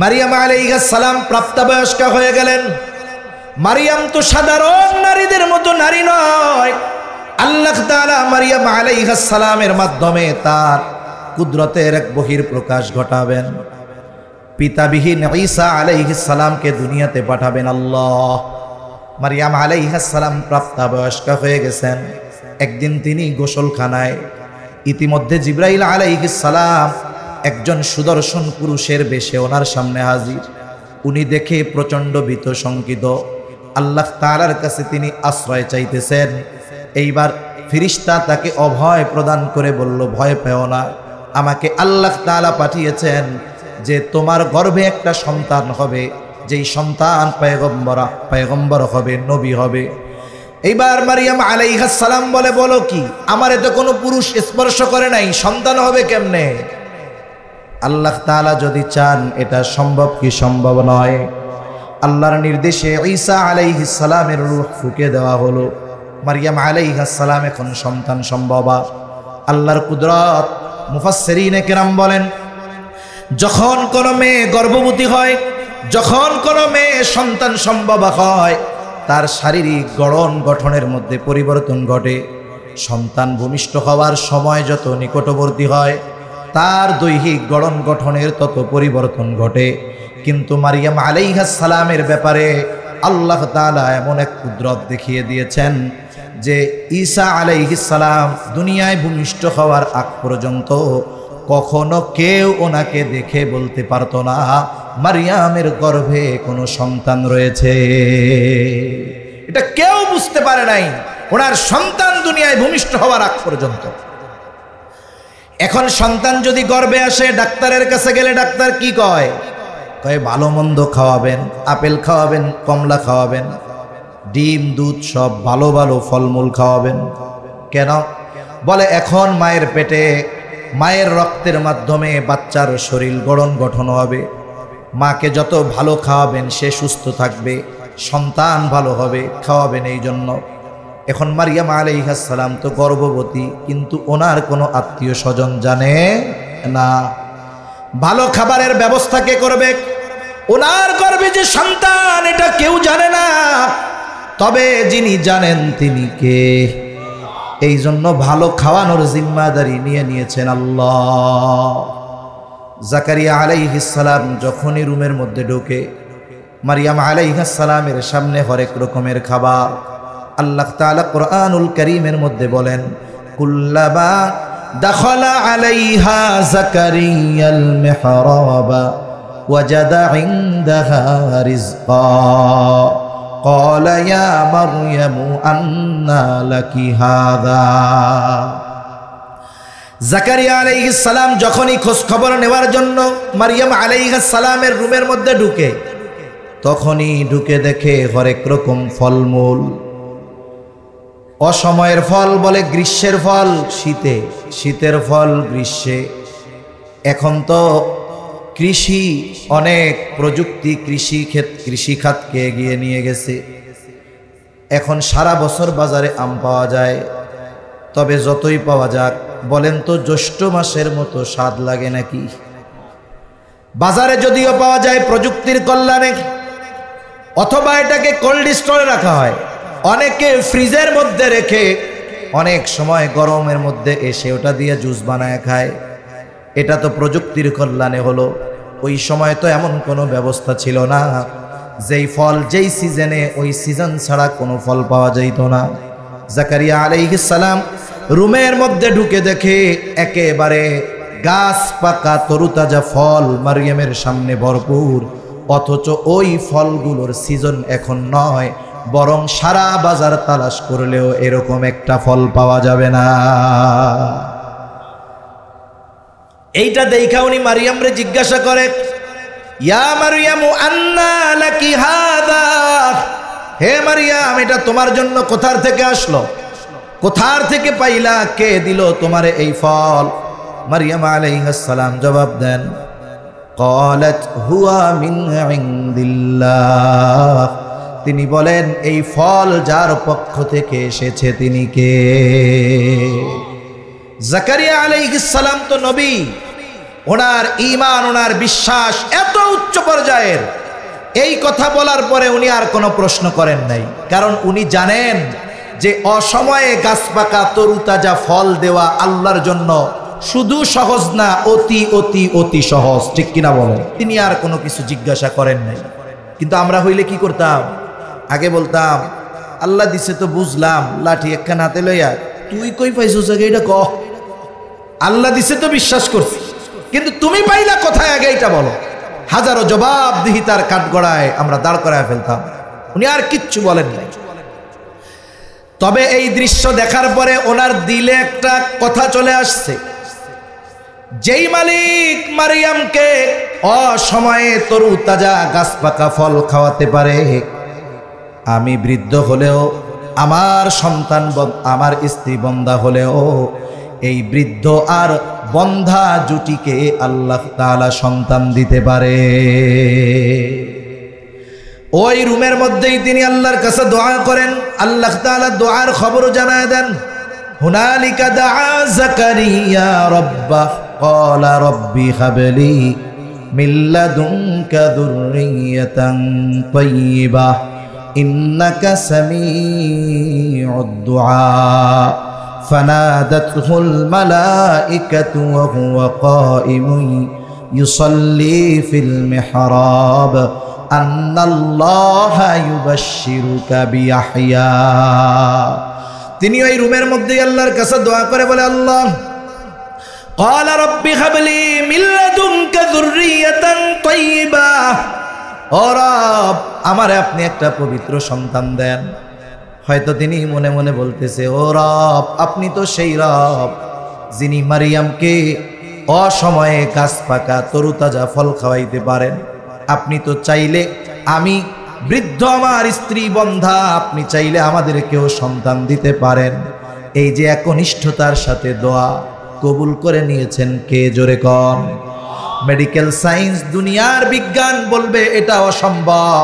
মারিয়াম আলাইহিস সালাম প্রাপ্তবয়স্কা হয়ে গেলেন। মারিয়াম তো সাধারণ নারীদের মতো নারী নয়। আল্লাহ তাআলা মারিয়াম আলাইহিস সালামের মাধ্যমে তার কুদরতের এক বহির প্রকাশ ঘটাবেন। পিতাবিহীন ঈসা আলাইহিস সালামকে দুনিয়াতে পাঠাবেন আল্লাহ। মারিয়াম আলাইহিস সালাম প্রাপ্তবয়স্কা হয়ে গেছেন। একদিন তিনি গোসলখানায়, ইতিমধ্যে জিবরাইল আলাইহিস সালাম একজন সুদর্শন পুরুষের বেশে ওনার সামনে হাজির। উনি দেখে প্রচণ্ড ভীত শঙ্কিত। আল্লাহ তাআলার কাছে তিনি আশ্রয় চাইতেছেন। এইবার ফেরেশতা তাকে অভয় প্রদান করে বলল, ভয় পেও না, আমাকে আল্লাহ তাআলা পাঠিয়েছেন যে তোমার গর্ভে একটা সন্তান হবে, যেই সন্তান পয়গম্বর হবে, নবী হবে। এইবার মারিয়াম আলাইহিস সালাম বলে, বলো কি, আমারে তো কোনো পুরুষ স্পর্শ করে নাই, সন্তান হবে কেমনে? আল্লাহ তাআলা যদি চান এটা সম্ভব কি সম্ভব নয়। আল্লাহর নির্দেশে ঈসা আলাইহিস সালামের রূহ ফুঁকে দেওয়া হলো। মারিয়াম আলাইহিস সালাম এখন সন্তান সম্ভবা। আল্লাহর কুদরত। মুফাসসিরিনে কেরাম বলেন, যখন কোনো মেয়ে গর্ভবতী হয়, যখন কোনো মেয়ে সন্তান সম্ভবা হয়, তার শারীরিক গঠনের মধ্যে পরিবর্তন ঘটে। সন্তান ভূমিষ্ঠ হওয়ার সময় যত নিকটবর্তী হয়, তার দৈহিক গঠনের তত পরিবর্তন ঘটে। কিন্তু মারিয়াম আলাইহিস সালামের ব্যাপারে আল্লাহ তাআলা এমন এক কুদরত দেখিয়ে দিয়েছেন যে ঈসা আলাইহিস সালাম দুনিয়ায় ভূমিষ্ঠ হওয়ার আগ পর্যন্ত কখনো কেউ ওনাকে দেখে বলতে পারতো না মারিয়ামের গর্ভে কোনো সন্তান রয়েছে। এটা কেউ বুঝতে পারে নাই ওনার সন্তান দুনিয়ায় ভূমিষ্ঠ হওয়ার আগ পর্যন্ত। এখন সন্তান যদি গর্ভে আসে, ডাক্তারের কাছে গেলে ডাক্তার কি কয়? কয় ভালো মন্দ খাওয়াবেন, আপেল খাওয়াবেন, কমলা খাওয়াবেন, ডিম দুধ সব ভালো ভালো ফলমূল খাওয়াবেন। কেন? বলে এখন মায়ের পেটে মায়ের রক্তের মাধ্যমে বাচ্চার শরীর গঠন হবে। মাকে যত ভালো খাওয়াবেন সে সুস্থ থাকবে, সন্তান ভালো হবে, খাওয়াবেন এই জন্য। এখন মারিয়াম আলাইহিস সালাম তো গর্ভবতী, কিন্তু ওনার কোনো আত্মীয় স্বজন জানে না। ভালো খাবারের ব্যবস্থা কে করবে? ওনার গর্ভে যে সন্তান এটা কেউ জানে না। তবে যিনি জানেন তিনি কে? এই জন্য ভালো খাওয়ানোর জিম্মাদারি নিয়ে নিয়েছেন আল্লাহ। জাকারিয়া আলাইহিস সালাম যখনই রুমের মধ্যে ঢোকে, মারিয়াম আলাইহিস সালামের সামনে হরেক রকমের খাবার। আল্লাহ তাআলা কুরআনুল কারীমের মধ্যে বলেন, কুল্লামা দাখালা আলাইহা জাকারিয়াল মিহরাবা ওয়াজাদা ইনদাহা রিজকা ক্বালা ইয়া মারইয়ামু আন্না লাকি হাযা। জাকারিয়া আলাইহিস সালাম যখনই খোঁজ খবর নেওয়ার জন্য মারিয়াম আলাইহিস সালামের রুমের মধ্যে ঢুকে, তখনই ঢুকে দেখে হরেক রকম ফলমূল। অসময়ের ফল বলে গ্রীষ্মের ফল শীতে, শীতের ফল গ্রীষ্মে। এখন তো কৃষি অনেক প্রযুক্তি কৃষি খাতকে এগিয়ে নিয়ে গেছে। এখন সারা বছর বাজারে আম পাওয়া যায়। তবে যতই পাওয়া যাক, বলেন তো জ্যৈষ্ঠ মাসের মতো স্বাদ লাগে নাকি? বাজারে যদিও পাওয়া যায় প্রযুক্তির কল্যাণে, অথবা এটাকে কোল্ড স্টোরে রাখা হয়, অনেকে ফ্রিজের মধ্যে রেখে অনেক সময় গরমের মধ্যে এসে ওটা দিয়ে জুস বানায় খায়। এটা তো প্রযুক্তির কল্যাণে হলো। ওই সময় তো এমন কোনো ব্যবস্থা ছিল না। যেই ফল যেই সিজনে, ওই সিজন ছাড়া কোনো ফল পাওয়া যেত না। জাকারিয়া আলাইহিস সালাম রুমের মধ্যে ঢুকে দেখে একেবারে গাছ পাকা তরুতাজা ফল মারিয়ামের সামনে ভরপুর। অথচ ওই ফলগুলোর সিজন এখন নয়, বরং সারা বাজার তালাশ করলেও এরকম একটা ফল পাওয়া যাবে না। এইটা দেখা উনি মারিয়ামরে জিজ্ঞাসা করে, ইয়া মারিয়ামু আন্না লাকি হাযা, হে মারিয়াম এটা তোমার জন্য কোথার থেকে আসলো? কোথার থেকে পাইলা? কে দিল তোমারে এই ফল? মারিয়াম আলাইহিস সালাম জবাব দেন, ক্বালাত হুয়া মিন ইনদিল্লাহ, তিনি বলেন এই ফল যার পক্ষ থেকে এসেছে তিনি কে? জাকারিয়া আলাইহিস সালাম তো নবী, ওনার ঈমান ওনার বিশ্বাস এত উচ্চ পর্যায়ের। এই কথা বলার পরে উনি আর কোনো প্রশ্ন করেন নাই, কারণ উনি জানেন যে অসময়ে গাছ পাকা তরুতাজা ফল দেওয়া আল্লাহর জন্য শুধু সহজ না, অতি অতি অতি সহজ। ঠিক কিনা বলেন? তিনি আর কোনো কিছু জিজ্ঞাসা করেন নাই। কিন্তু আমরা হইলে কি করতাম? আগে বলতাম, আল্লাহ দিছে তো বুঝলাম, লাঠি একখান হাতে লইয়া তুই কই পাইছিস আগে এটা কহ। আল্লাহ দিছে তো বিশ্বাস করছি, কিন্তু তুমি পাইলা কোথায় আগে এটা বলো। হাজারো জবাবদিহি তার কাঠগড়ায় আমরা দাঁড় করায় ফেলতাম। উনি আর কিচ্ছু বলেন নাই। তবে এই দৃশ্য দেখার পরে ওনার দিলে একটা কথা চলে আসছে, যেই মালিক মারিয়ামকে অসময়ে তরু তাজা গাছ পাকা ফল খাওয়াতে পারে, আমি বৃদ্ধ হলেও, আমার সন্তান, আমার স্ত্রী বন্ধা হলেও এই বৃদ্ধ আর বন্ধা জুটিকে আল্লাহ তাআলা সন্তান দিতে পারে। ওই রুমের মধ্যেই তিনি আল্লাহর কাছে দোয়া করেন। আল্লাহ তাআলা দোয়ার খবর জানায় দেন, হুনালিকা দাআ যাকারিয়া রাব্বাহ ক্বালা রাব্বি হাবলি মিন লাদুনকা যুররিয়াতান তাইয়্যিবাহ ইন্নাকা সামিউদ দুআ ফানাদাতহুল মালাইকাতু ওয়া হুয়া কাইমুন ইউসাল্লি ফিল মিহরাব আন্নাল্লাহা ইউবাশশিরুকা বিয়াহইয়া। তিনি ওই রুমের মধ্যে আল্লাহর কাছে দোয়া করে বলে, আল্লাহ ক্বালা রাব্বি হাবলি মিন লাদুনকা যুররিয়াতান তাইয়্যিবাহ, ও রব আমারে আপনি একটা পবিত্র সন্তান দেন। হয়তো তিনি মনে মনে বলতেছে, ও রব আপনি তো সেই রব যিনি মারিয়ামকে অসময়ে গাছ পাকা তরুতাজা ফল খাওয়াইতে পারেন। আপনি তো চাইলে, আমি বৃদ্ধ, আমার স্ত্রী বন্ধা, আপনি চাইলে আমাদেরকেও সন্তান দিতে পারেন। এই যে একনিষ্ঠতার সাথে দোয়া কবুল করে নিয়েছেন কে? জোরে কন। মেডিকেল সায়েন্স, দুনিয়ার বিজ্ঞান বলবে এটা অসম্ভব,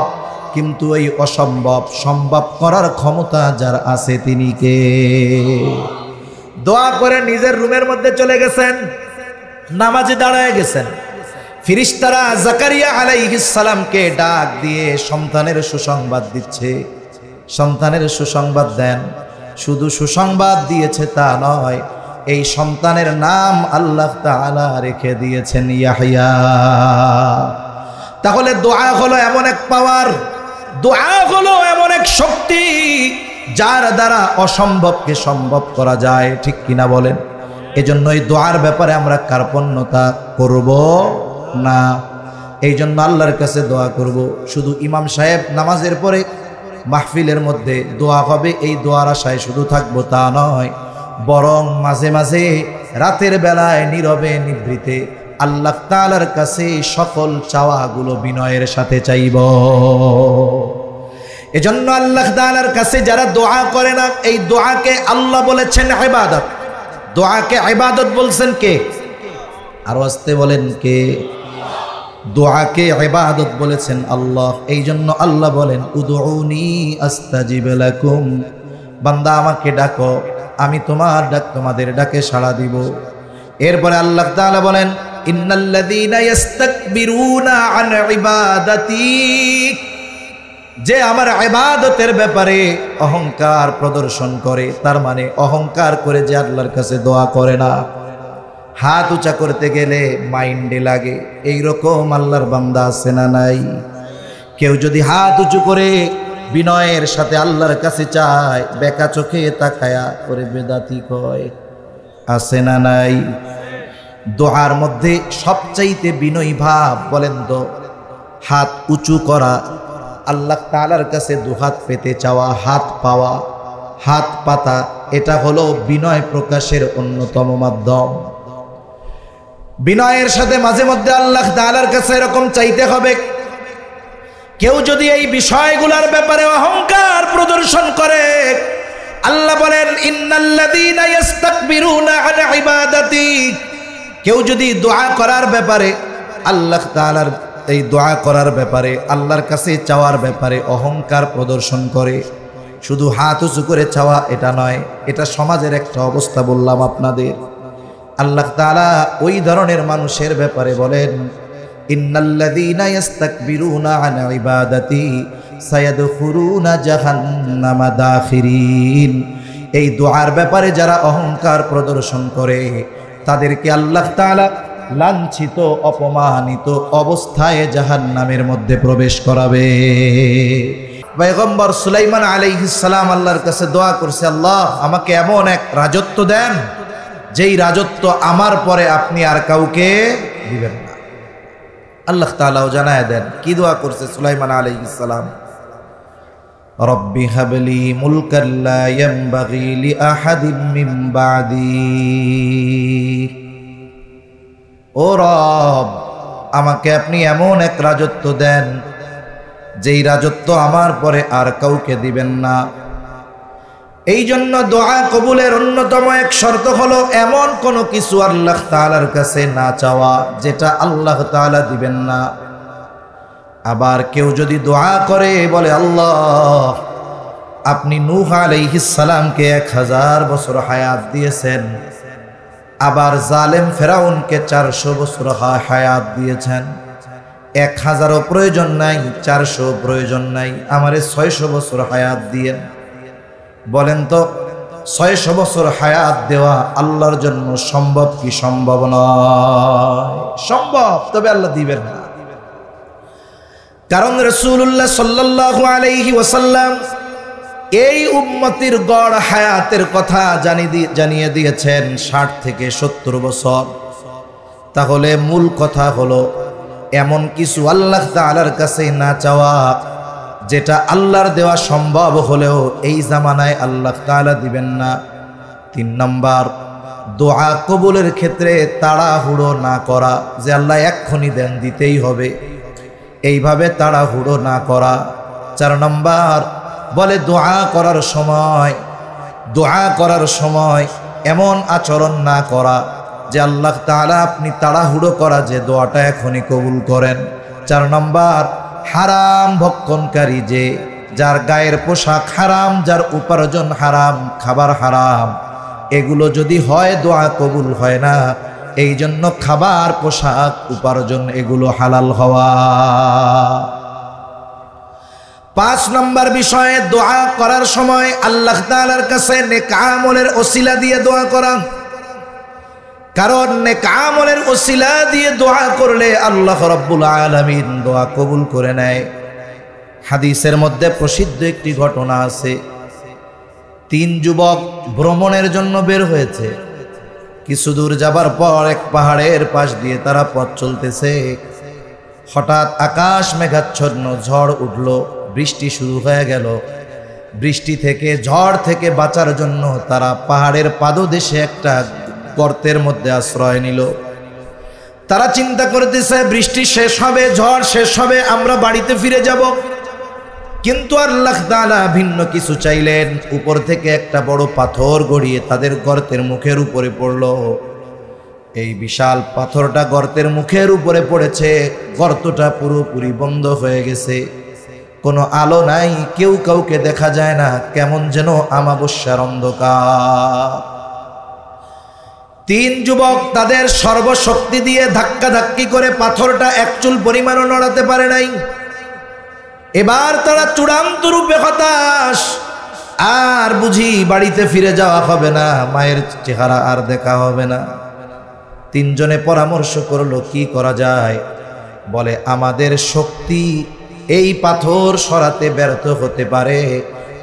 কিন্তু এই অসম্ভব সম্ভব করার ক্ষমতা যার আছে তিনি কে? দোয়া করে নিজের রুমের মধ্যে চলে গেছেন, নামাজে দাঁড়ায় গেছেন। ফেরেশতারা জাকারিয়া আলাইহিস সালামকে ডাক দিয়ে সন্তানের সুসংবাদ দিচ্ছে। সন্তানের সুসংবাদ দেন। শুধু সুসংবাদ দিয়েছে তা নয়, এই সন্তানের নাম আল্লাহ তাআলা রেখে দিয়েছেন ইয়াহইয়া। তাহলে দোয়া হলো এমন এক পাওয়ার, দোয়া হলো এমন এক শক্তি যার দ্বারা অসম্ভবকে সম্ভব করা যায়। ঠিক কিনা বলেন? এজন্য এই দোয়ার ব্যাপারে আমরা কার্পণ্যতা করব না। এই জন্য আল্লাহর কাছে দোয়া করব। শুধু ইমাম সাহেব নামাজের পরে মাহফিলের মধ্যে দোয়া হবে এই দোয়ার আশায় শুধু থাকবো তা নয়, বরং মাঝে মাঝে রাতের বেলায় নীরবে নিভৃতে আল্লাহ তাআলার কাছে সকল চাওয়াগুলো বিনয়ের সাথে চাইব। এজন্য আল্লাহ তাআলার কাছে যারা দোয়া করে না, এই দোয়াকে আল্লাহ বলেছেন ইবাদত। দোয়াকে ইবাদত বলছেন কে? আরো আসতে বলেন কে? দোয়াকে ইবাদত বলেছেন আল্লাহ। এই জন্য আল্লাহ বলেন, উদউনি আস্তাজিব লাকুম, বান্দা আমাকে ডাকো, আমি তোমার ডাক, তোমাদের ডাকে সাড়া দিব। এরপরে আল্লাহ তাআলা বলেন, ইন্নাল্লাযীনা ইস্তাকবিরুনা আন ইবাদাতি, যে আমার ইবাদতের ব্যাপারে অহংকার প্রদর্শন করে, তার মানে অহংকার করে যে আল্লাহর কাছে দোয়া করে না, হাত উঁচা করতে গেলে মাইন্ডে লাগে, এইরকম আল্লাহর বান্দা আছে না নাই? কেউ যদি হাত উঁচু করে বিনয়ের সাথে আল্লাহর কাছে চায়, বেকা চোখে তাকায়া করে বেদাতি কয়, আছে না নাই? দোয়ার মধ্যে সবচাইতে বিনয়ী ভাব বলেন তো হাত উঁচু করা, আল্লাহ তাআলার কাছে দুহাত পেতে চাওয়া, হাত পাওয়া, হাত পাতা, এটা হলো বিনয় প্রকাশের অন্যতম মাধ্যম। বিনয়ের সাথে মাঝে মধ্যে আল্লাহ তাআলার কাছে এরকম চাইতে হবে। কেউ যদি এই বিষয়গুলোর ব্যাপারে অহংকার প্রদর্শন করে, আল্লাহ বলেন, ইন্নাল্লাযীনা ইস্তাকবিরুনা আন ইবাদাতি, কেউ যদি দোয়া করার ব্যাপারে, আল্লাহ তাআলার এই দোয়া করার ব্যাপারে, আল্লাহর কাছে চাওয়ার ব্যাপারে অহংকার প্রদর্শন করে, শুধু হাত উঁচু করে চাওয়া এটা নয়, এটা সমাজের একটা অবস্থা বললাম আপনাদের। আল্লাহ তাআলা ওই ধরনের মানুষের ব্যাপারে বলেন, ইন্নাল্লাযীনা ইস্তাকবিরুনা আন ইবাদাতি সায়াদখুলুনা জাহান্নামা দাখিরিন। এই দুআর ব্যাপারে যারা অহংকার প্রদর্শন করে তাদেরকে আল্লাহ তাআলা লাঞ্ছিত অপমানিত অবস্থায় জাহান্নামের মধ্যে প্রবেশ করাবে। পয়গম্বর সুলাইমান আলাইহিস সালাম আল্লাহর কাছে দোয়া করছে, আল্লাহ আমাকে এমন এক রাজত্ব দেন যেই রাজত্ব আমার পরে আপনি আর কাউকে দিবেন না। আল্লাহ তাআলাও জানায় দেন, কি দোয়া করছে সুলাইমান আলাইহিস সালাম? রব্বি হাবলি মুলকান লা ইয়ানবাগি লিআহাদিন মিন বাদি। ও রব, আমাকে আপনি এমন এক রাজত্ব দেন যেই রাজত্ব আমার পরে আর কাউকে দিবেন না। এই জন্য দোয়া কবুলের অন্যতম এক শর্ত হলো এমন কোনো কিছু আল্লাহ তাআলার কাছে না চাওয়া যেটা আল্লাহ তাআলা দিবেন না। আবার কেউ যদি দোয়া করে বলে, আল্লাহ আপনি নূহ আলাইহিস সালামকে 1000 বছর হায়াত দিয়েছেন, আবার জালেম ফেরাউনকে 400 বছর হায়াত দিয়েছেন, 1000ও প্রয়োজন নাই, 400 প্রয়োজন নাই, আমারে 600 বছর হায়াত দিয়েন। বলেন তো 600 বছর হায়াত দেওয়া আল্লাহর জন্য সম্ভব কি সম্ভব নয়? সম্ভব, তবে আল্লাহ দিবেন না। কারণ রাসূলুল্লাহ সাল্লাল্লাহু আলাইহি ওয়াসাল্লাম এই উম্মতির গড় হায়াতের কথা জানিয়ে দিয়েছেন 60 থেকে 70 বছর। তাহলে মূল কথা হলো এমন কিছু আল্লাহ তাআলার কাছে না চাওয়া যেটা আল্লাহর দেওয়া সম্ভব হলেও এই জামানায় আল্লাহ তাআলা দিবেন না। 3 নাম্বার, দোয়া কবুলের ক্ষেত্রে তাড়াহুড়ো না করা, যে আল্লাহ এক্ষুনি দেন দিতেই হবে, এইভাবে তাড়াহুড়ো না করা। 4 নাম্বার, বলে দোয়া করার সময় এমন আচরণ না করা যে আল্লাহ তাআলা আপনি তাড়াহুড়ো করা যে দোয়াটা এখনই কবুল করেন। 4 নাম্বার, হারাম ভক্ষণকারী, যে যার গায়ের পোশাক হারাম, যার উপার্জন হারাম, খাবার হারাম, এগুলো যদি হয় দোয়া কবুল হয় না। এই জন্য খাবার, পোশাক, উপার্জন এগুলো হালাল হওয়া। 5 নম্বর বিষয়ে দোয়া করার সময় আল্লাহ তাআলার কাছে নেক আমলের ওসিলা দিয়ে দোয়া করা। কারণ নেক আমলের ওসিলা দিয়ে দোয়া করলে আল্লাহ রাব্বুল আলামিন দোয়া কবুল করে নেয়। হাদিসের মধ্যে প্রসিদ্ধ একটি ঘটনা আছে। 3 যুবক ভ্রমণের জন্য বের হয়েছে। কিছু দূর যাবার পর এক পাহাড়ের পাশ দিয়ে তারা পথ চলতেছে। হঠাৎ আকাশ মেঘাচ্ছন্ন, ঝড় উঠল, বৃষ্টি শুরু হয়ে গেল। বৃষ্টি থেকে, ঝড় থেকে বাঁচার জন্য তারা পাহাড়ের পাদদেশে একটা গর্তের মধ্যে আশ্রয় নিল। তারা চিন্তা করতেছে বৃষ্টি শেষ হবে, ঝড় শেষ হবে, আমরা বাড়িতে ফিরে যাব। কিন্তু আল্লাহ তাআলা ভিন্ন কিছু চাইলেন। উপর থেকে একটা বড় পাথর গড়িয়ে তাদের গর্তের মুখের উপরে পড়ল। এই বিশাল পাথরটা গর্তের মুখের উপরে পড়েছে। গর্তটা পুরোপুরি বন্ধ হয়ে গেছে, কোনো আলো নাই, কেউ কাউকে দেখা যায় না, কেমন যেন আমাবস্যার অন্ধকার। 3 যুবক তাদের সর্বশক্তি দিয়ে ধাক্কাধাক্কি করে পাথরটা এক চুল পরিমাণও নড়াতে পারে নাই। এবার তারা চূড়ান্ত রূপে হতাশ। আর বুঝি বাড়িতে ফিরে যাওয়া হবে না, মায়ের চেহারা আর দেখা হবে না। 3 জনে পরামর্শ করলো কি করা যায়। বলে আমাদের শক্তি এই পাথর সরাতে ব্যর্থ হতে পারে,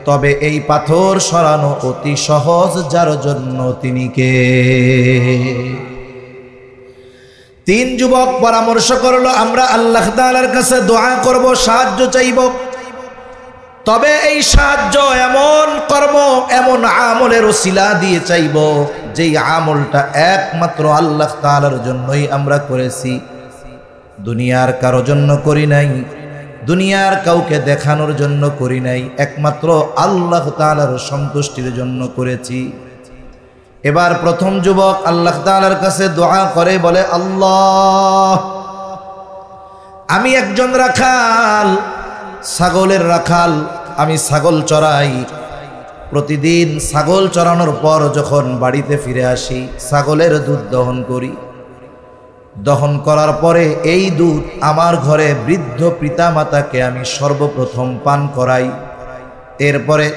তবে এই পাথর সরানো অতি সহজ, যার জন্য তিনি কে। 3 যুবক পরামর্শ করলো আমরা আল্লাহ তাআলার কাছে দোয়া করব, সাহায্য চাইব। তবে এই সাহায্য এমন কর্ম, এমন আমলের ওসিলা দিয়ে চাইব যেই আমলটা একমাত্র আল্লাহ তাআলার জন্যই আমরা করেছি, দুনিয়ার কারো জন্য করি নাই, দুনিয়ার কাউকে দেখানোর জন্য করি নাই, একমাত্র আল্লাহ তাআলার সন্তুষ্টির জন্য করেছি। এবার প্রথম যুবক আল্লাহ তাআলার কাছে দোয়া করে, বলে আল্লাহ আমি একজন রাখাল, ছাগলের রাখাল, আমি ছাগল চড়াই। প্রতিদিন ছাগল চড়ানোর পর যখন বাড়িতে ফিরে আসি ছাগলের দুধ দহন করি। দহন করার পরে এই দুধ আমার ঘরে বৃদ্ধ পিতামাতাকে আমি সর্বপ্রথম পান করাই। এরপরে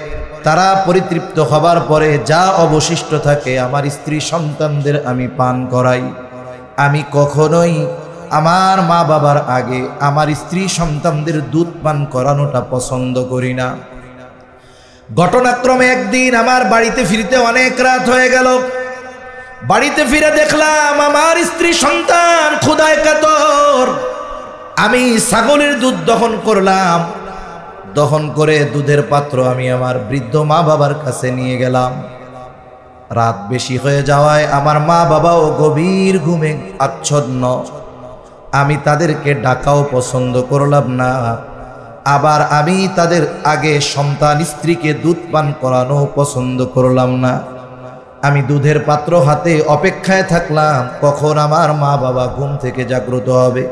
তারা পরিতৃপ্ত হবার পরে যা অবশিষ্ট থাকে আমার স্ত্রী সন্তানদের আমি পান করাই। আমি কখনোই আমার মা বাবার আগে আমার স্ত্রী সন্তানদের দুধ পান করানোটা পছন্দ করি না। ঘটনাক্রমে একদিন আমার বাড়িতে ফিরতে অনেক রাত হয়ে গেল। বাড়িতে ফিরে দেখলাম আমার স্ত্রী সন্তান ক্ষুধায় কাতর। আমি ছাগলের দুধ দহন করলাম। দহন করে দুধের পাত্র আমি আমার বৃদ্ধ মা বাবার কাছে নিয়ে গেলাম। রাত বেশি হয়ে যাওয়ায় আমার মা বাবাও গভীর ঘুমে আচ্ছন্ন। আমি তাদেরকে ডাকাও পছন্দ করলাম না, আবার আমি তাদের আগে সন্তান স্ত্রীকে দুধ পান করানো পছন্দ করলাম না। আমি দুধের পাত্র হাতে অপেক্ষায় থাকলাম কখন আমার মা বাবা ঘুম থেকে জাগ্রত হবে।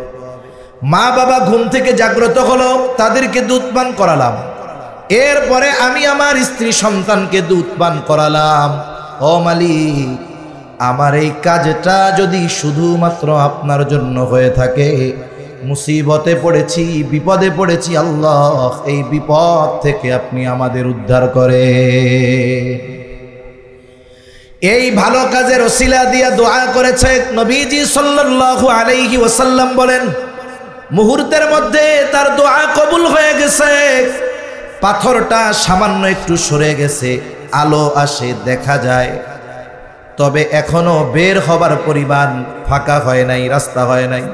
মা বাবা ঘুম থেকে জাগ্রত হলো, তাদেরকে দুধ পান করালাম। এরপরে আমি আমার স্ত্রী সন্তানকে দুধ পান করালাম। ও মালিক, আমার এই কাজটা যদি শুধুমাত্র আপনার জন্য হয়ে থাকে, মুসিবতে পড়েছি, বিপদে পড়েছি, আল্লাহ এই বিপদ থেকে আপনি আমাদের উদ্ধার করে। এই ভালো কাজের ওসিলা দিয়ে দোয়া করেছে নবীজি সাল্লাল্লাহু আলাইহি ওয়াসাল্লাম। বলেন মুহূর্তের মধ্যে তার দোয়া কবুল হয়ে গেছে। পাথরটা সামান্য একটু সরে গেছে, আলো আসে, দেখা যায়, তবে এখনো বের হবার পরিমাণ ফাঁকা হয় নাই, রাস্তা হয় নাই।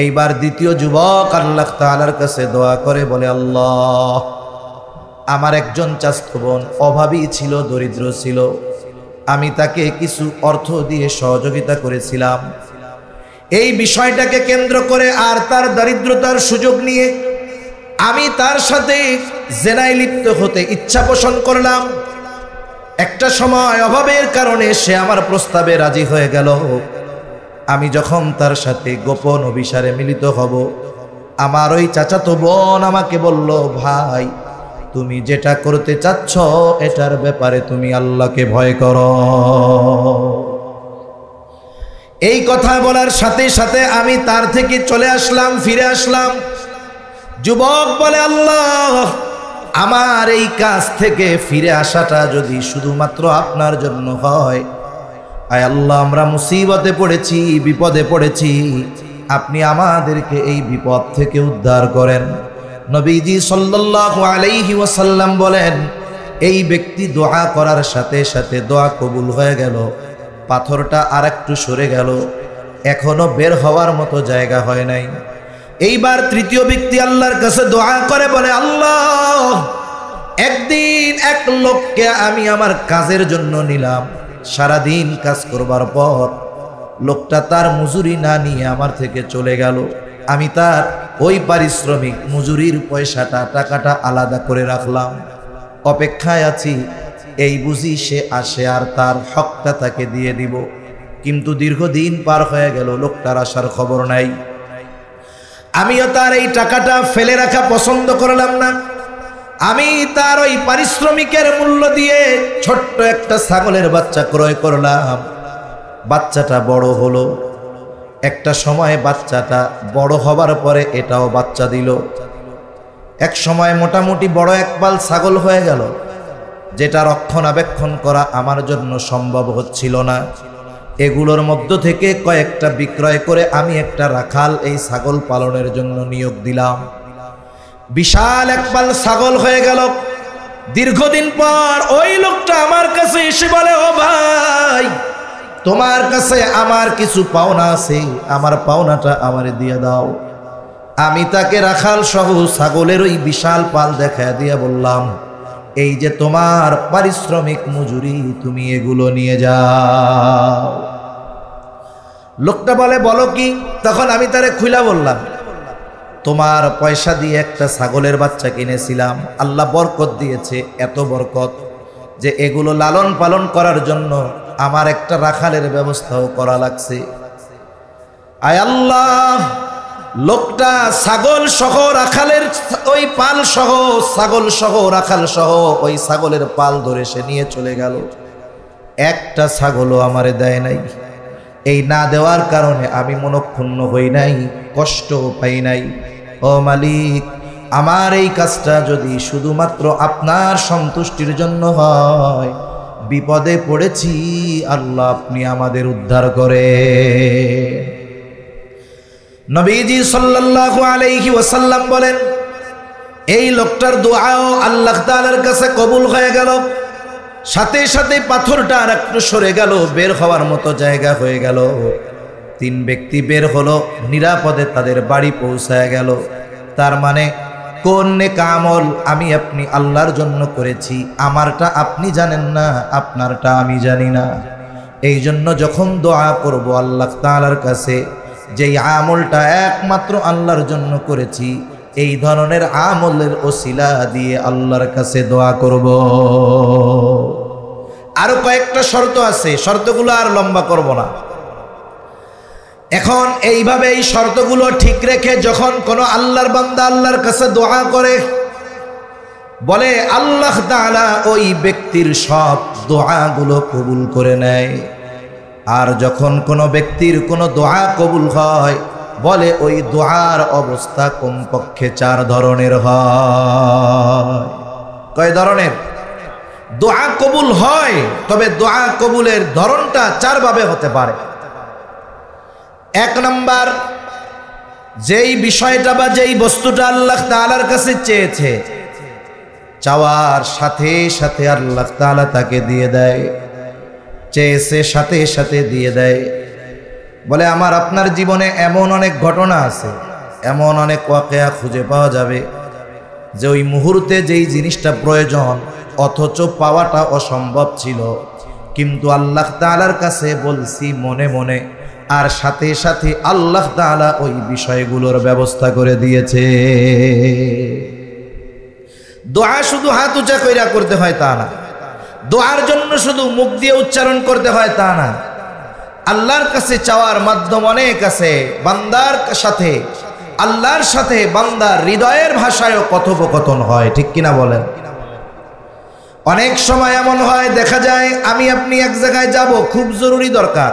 এইবার দ্বিতীয় যুবক আল্লাহ তাআলার কাছে দোয়া করে বলে, আল্লাহ, আমার একজন চাচাতো বোন অভাবী ছিল, দরিদ্র ছিল, আমি তাকে কিছু অর্থ দিয়ে সহযোগিতা করেছিলাম। এই বিষয়টাকে কেন্দ্র করে আর তার দারিদ্রতার সুযোগ নিয়ে আমি তার সাথে জেনায় লিপ্ত হতে ইচ্ছা পোষণ করলাম। একটা সময় অভাবের কারণে সে আমার প্রস্তাবে রাজি হয়ে গেল। আমি যখন তার সাথে গোপন অভিসারে মিলিত হব, আমার ওই চাচাতো বোন আমাকে বলল, ভাই, তুমি যেটা করতে চাচ্ছ এটার ব্যাপারে তুমি আল্লাহকে ভয় করো। এই কথা বলার সাথে সাথে আমি তার থেকে চলে আসলাম, ফিরে আসলাম। যুবক বলে, আল্লাহ, আমার এই কাজ থেকে ফিরে আসাটা যদি শুধুমাত্র আপনার জন্য হয়, আয় আল্লাহ, আমরা মুসিবতে পড়েছি, বিপদে পড়েছি, আপনি আমাদেরকে এই বিপদ থেকে উদ্ধার করেন। নবীজি সাল্লাল্লাহু আলাইহি ওয়াসাল্লাম বলেন, এই ব্যক্তি দোয়া করার সাথে সাথে দোয়া কবুল হয়ে গেল। পাথরটা আর একটু সরে গেল, এখনো বের হওয়ার মতো জায়গা হয় নাই। এইবার তৃতীয় ব্যক্তি আল্লাহর কাছে দোয়া করে বলে, আল্লাহ, একদিন এক লোককে আমি আমার কাজের জন্য নিলাম। সারাদিন কাজ করবার পর লোকটা তার মজুরি না নিয়ে আমার থেকে চলে গেল। আমি তার ওই পারিশ্রমিক মজুরির পয়সাটা, টাকাটা আলাদা করে রাখলাম, অপেক্ষায় আছি, এই বুঝি সে আসে আর তার হকটা তাকে দিয়ে দিব। কিন্তু দীর্ঘদিন পার হয়ে গেল, লোকটার আসার খবর নাই। আমিও তার এই টাকাটা ফেলে রাখা পছন্দ করলাম না। আমি তার ওই পারিশ্রমিকের মূল্য দিয়ে ছোট্ট একটা ছাগলের বাচ্চা ক্রয় করলাম। বাচ্চাটা বড় হলো। একটা সময় বাচ্চাটা বড় হবার পরে এটাও বাচ্চা দিল। এক সময় মোটামুটি বড় এক পাল ছাগল হয়ে গেল, যেটা রক্ষণাবেক্ষণ করা আমার জন্য সম্ভব হচ্ছিল না। এগুলোর মধ্য থেকে কয়েকটা বিক্রয় করে আমি একটা রাখাল এই ছাগল পালনের জন্য নিয়োগ দিলাম। বিশাল এক পাল ছাগল হয়ে গেল। দীর্ঘদিন পর ওই লোকটা আমার কাছে এসে বলে, ও ভাই, তোমার কাছে আমার কিছু পাওনা আছে, আমার পাওনাটা আমারে দিয়ে দাও। আমি তাকে রাখাল সহ ছাগলের ওই বিশাল পাল দেখা দিয়ে বললাম, এই যে তোমার পারিশ্রমিক মজুরি, তুমি এগুলো নিয়ে যাও। লোকটা বলে, বলো কি? তখন আমি তারে খুইলা বললাম, তোমার পয়সা দিয়ে একটা ছাগলের বাচ্চা কিনেছিলাম, আল্লাহ বরকত দিয়েছে, এত বরকত যে এগুলো লালন পালন করার জন্য আমার একটা রাখালের ব্যবস্থাও করা লাগছে। আয় আল্লাহ, লোকটা ছাগল সহ রাখালের ওই পাল সহ, ছাগল সহ রাখাল সহ ওই ছাগলের পাল ধরে সে নিয়ে চলে গেল। একটা ছাগলও আমারে দেয় নাই। এই না দেওয়ার কারণে আমি মনক্ষুণ্ণ হই নাই, কষ্ট পাই নাই। ও মালিক, আমার এই কাজটা যদি শুধুমাত্র আপনার সন্তুষ্টির জন্য হয়, বিপদে পড়েছি আল্লাহ আপনি আমাদের উদ্ধার করে। নবীজি সাল্লাল্লাহু আলাইহি ওয়াসাল্লাম বলেন, এই লোকটার দোয়াও আল্লাহ তাআলার কাছে কবুল হয়ে গেল। সাথে সাথে পাথরটা আর একটু সরে গেল, বের হওয়ার মতো জায়গা হয়ে গেল। 3 ব্যক্তি বের হলো, নিরাপদে তাদের বাড়ি পৌঁছায় গেল। তার মানে কোন নেক আমল আমি আপনি আল্লাহর জন্য করেছি, আমারটা আপনি জানেন না, আপনারটা আমি জানি না। এই জন্য যখন দোয়া করব আল্লাহ তাআলার কাছে, যেই আমলটা একমাত্র আল্লাহর জন্য করেছি, এই ধরনের আমলের ওসিলা দিয়ে আল্লাহর কাছে দোয়া করব। আরো কয়েকটা শর্ত আছে, শর্তগুলো আর লম্বা করব না। এখন এইভাবে এই শর্তগুলো ঠিক রেখে যখন কোনো আল্লাহর বান্দা আল্লাহর কাছে দোয়া করে, বলে আল্লাহ তাআলা ওই ব্যক্তির সব দোয়াগুলো কবুল করে নেয়। আর যখন কোনো ব্যক্তির কোনো দোয়া কবুল হয়, বলে ওই দোয়ার অবস্থা কমপক্ষে 4 ধরনের হয়। কয় ধরনের? দোয়া কবুল হয়, তবে দোয়া কবুলের ধরনটা 4 ভাবে হতে পারে। 1 নাম্বার, যেই বিষয়টা বা যেই বস্তুটা আল্লাহ তাআলার কাছে চেয়েছে, চাওয়ার সাথে সাথে আল্লাহ তাআলা তাকে দিয়ে দেয়। চেয়েছে সাথে সাথে দিয়ে দেয়। বলে আমার আপনার জীবনে এমন অনেক ঘটনা আছে, এমন অনেক ওয়াকিয়া খুঁজে পাওয়া যাবে যে ওই মুহূর্তে যেই জিনিসটা প্রয়োজন অথচ পাওয়াটা অসম্ভব ছিল, কিন্তু আল্লাহ তাআলার কাছে বলছি মনে মনে, আর সাথে সাথে আল্লাহ তাআলা ওই বিষয়গুলোর ব্যবস্থা করে দিয়েছে। দোয়া শুধু হাত উঁচা কইরা করতে হয় তা না, দোয়ার জন্য শুধু মুখ দিয়ে উচ্চারণ করতে হয় তা না। আল্লাহর কাছে চাওয়ার মাধ্যম অনেক আছে। বান্দার সাথে আল্লাহর সাথে বান্দার হৃদয়ের ভাষায়ও কথোপকথন হয়, ঠিক কিনা বলেন? অনেক সময় এমন হয়, দেখা যায় আমি আপনি এক জায়গায় যাব, খুব জরুরি দরকার।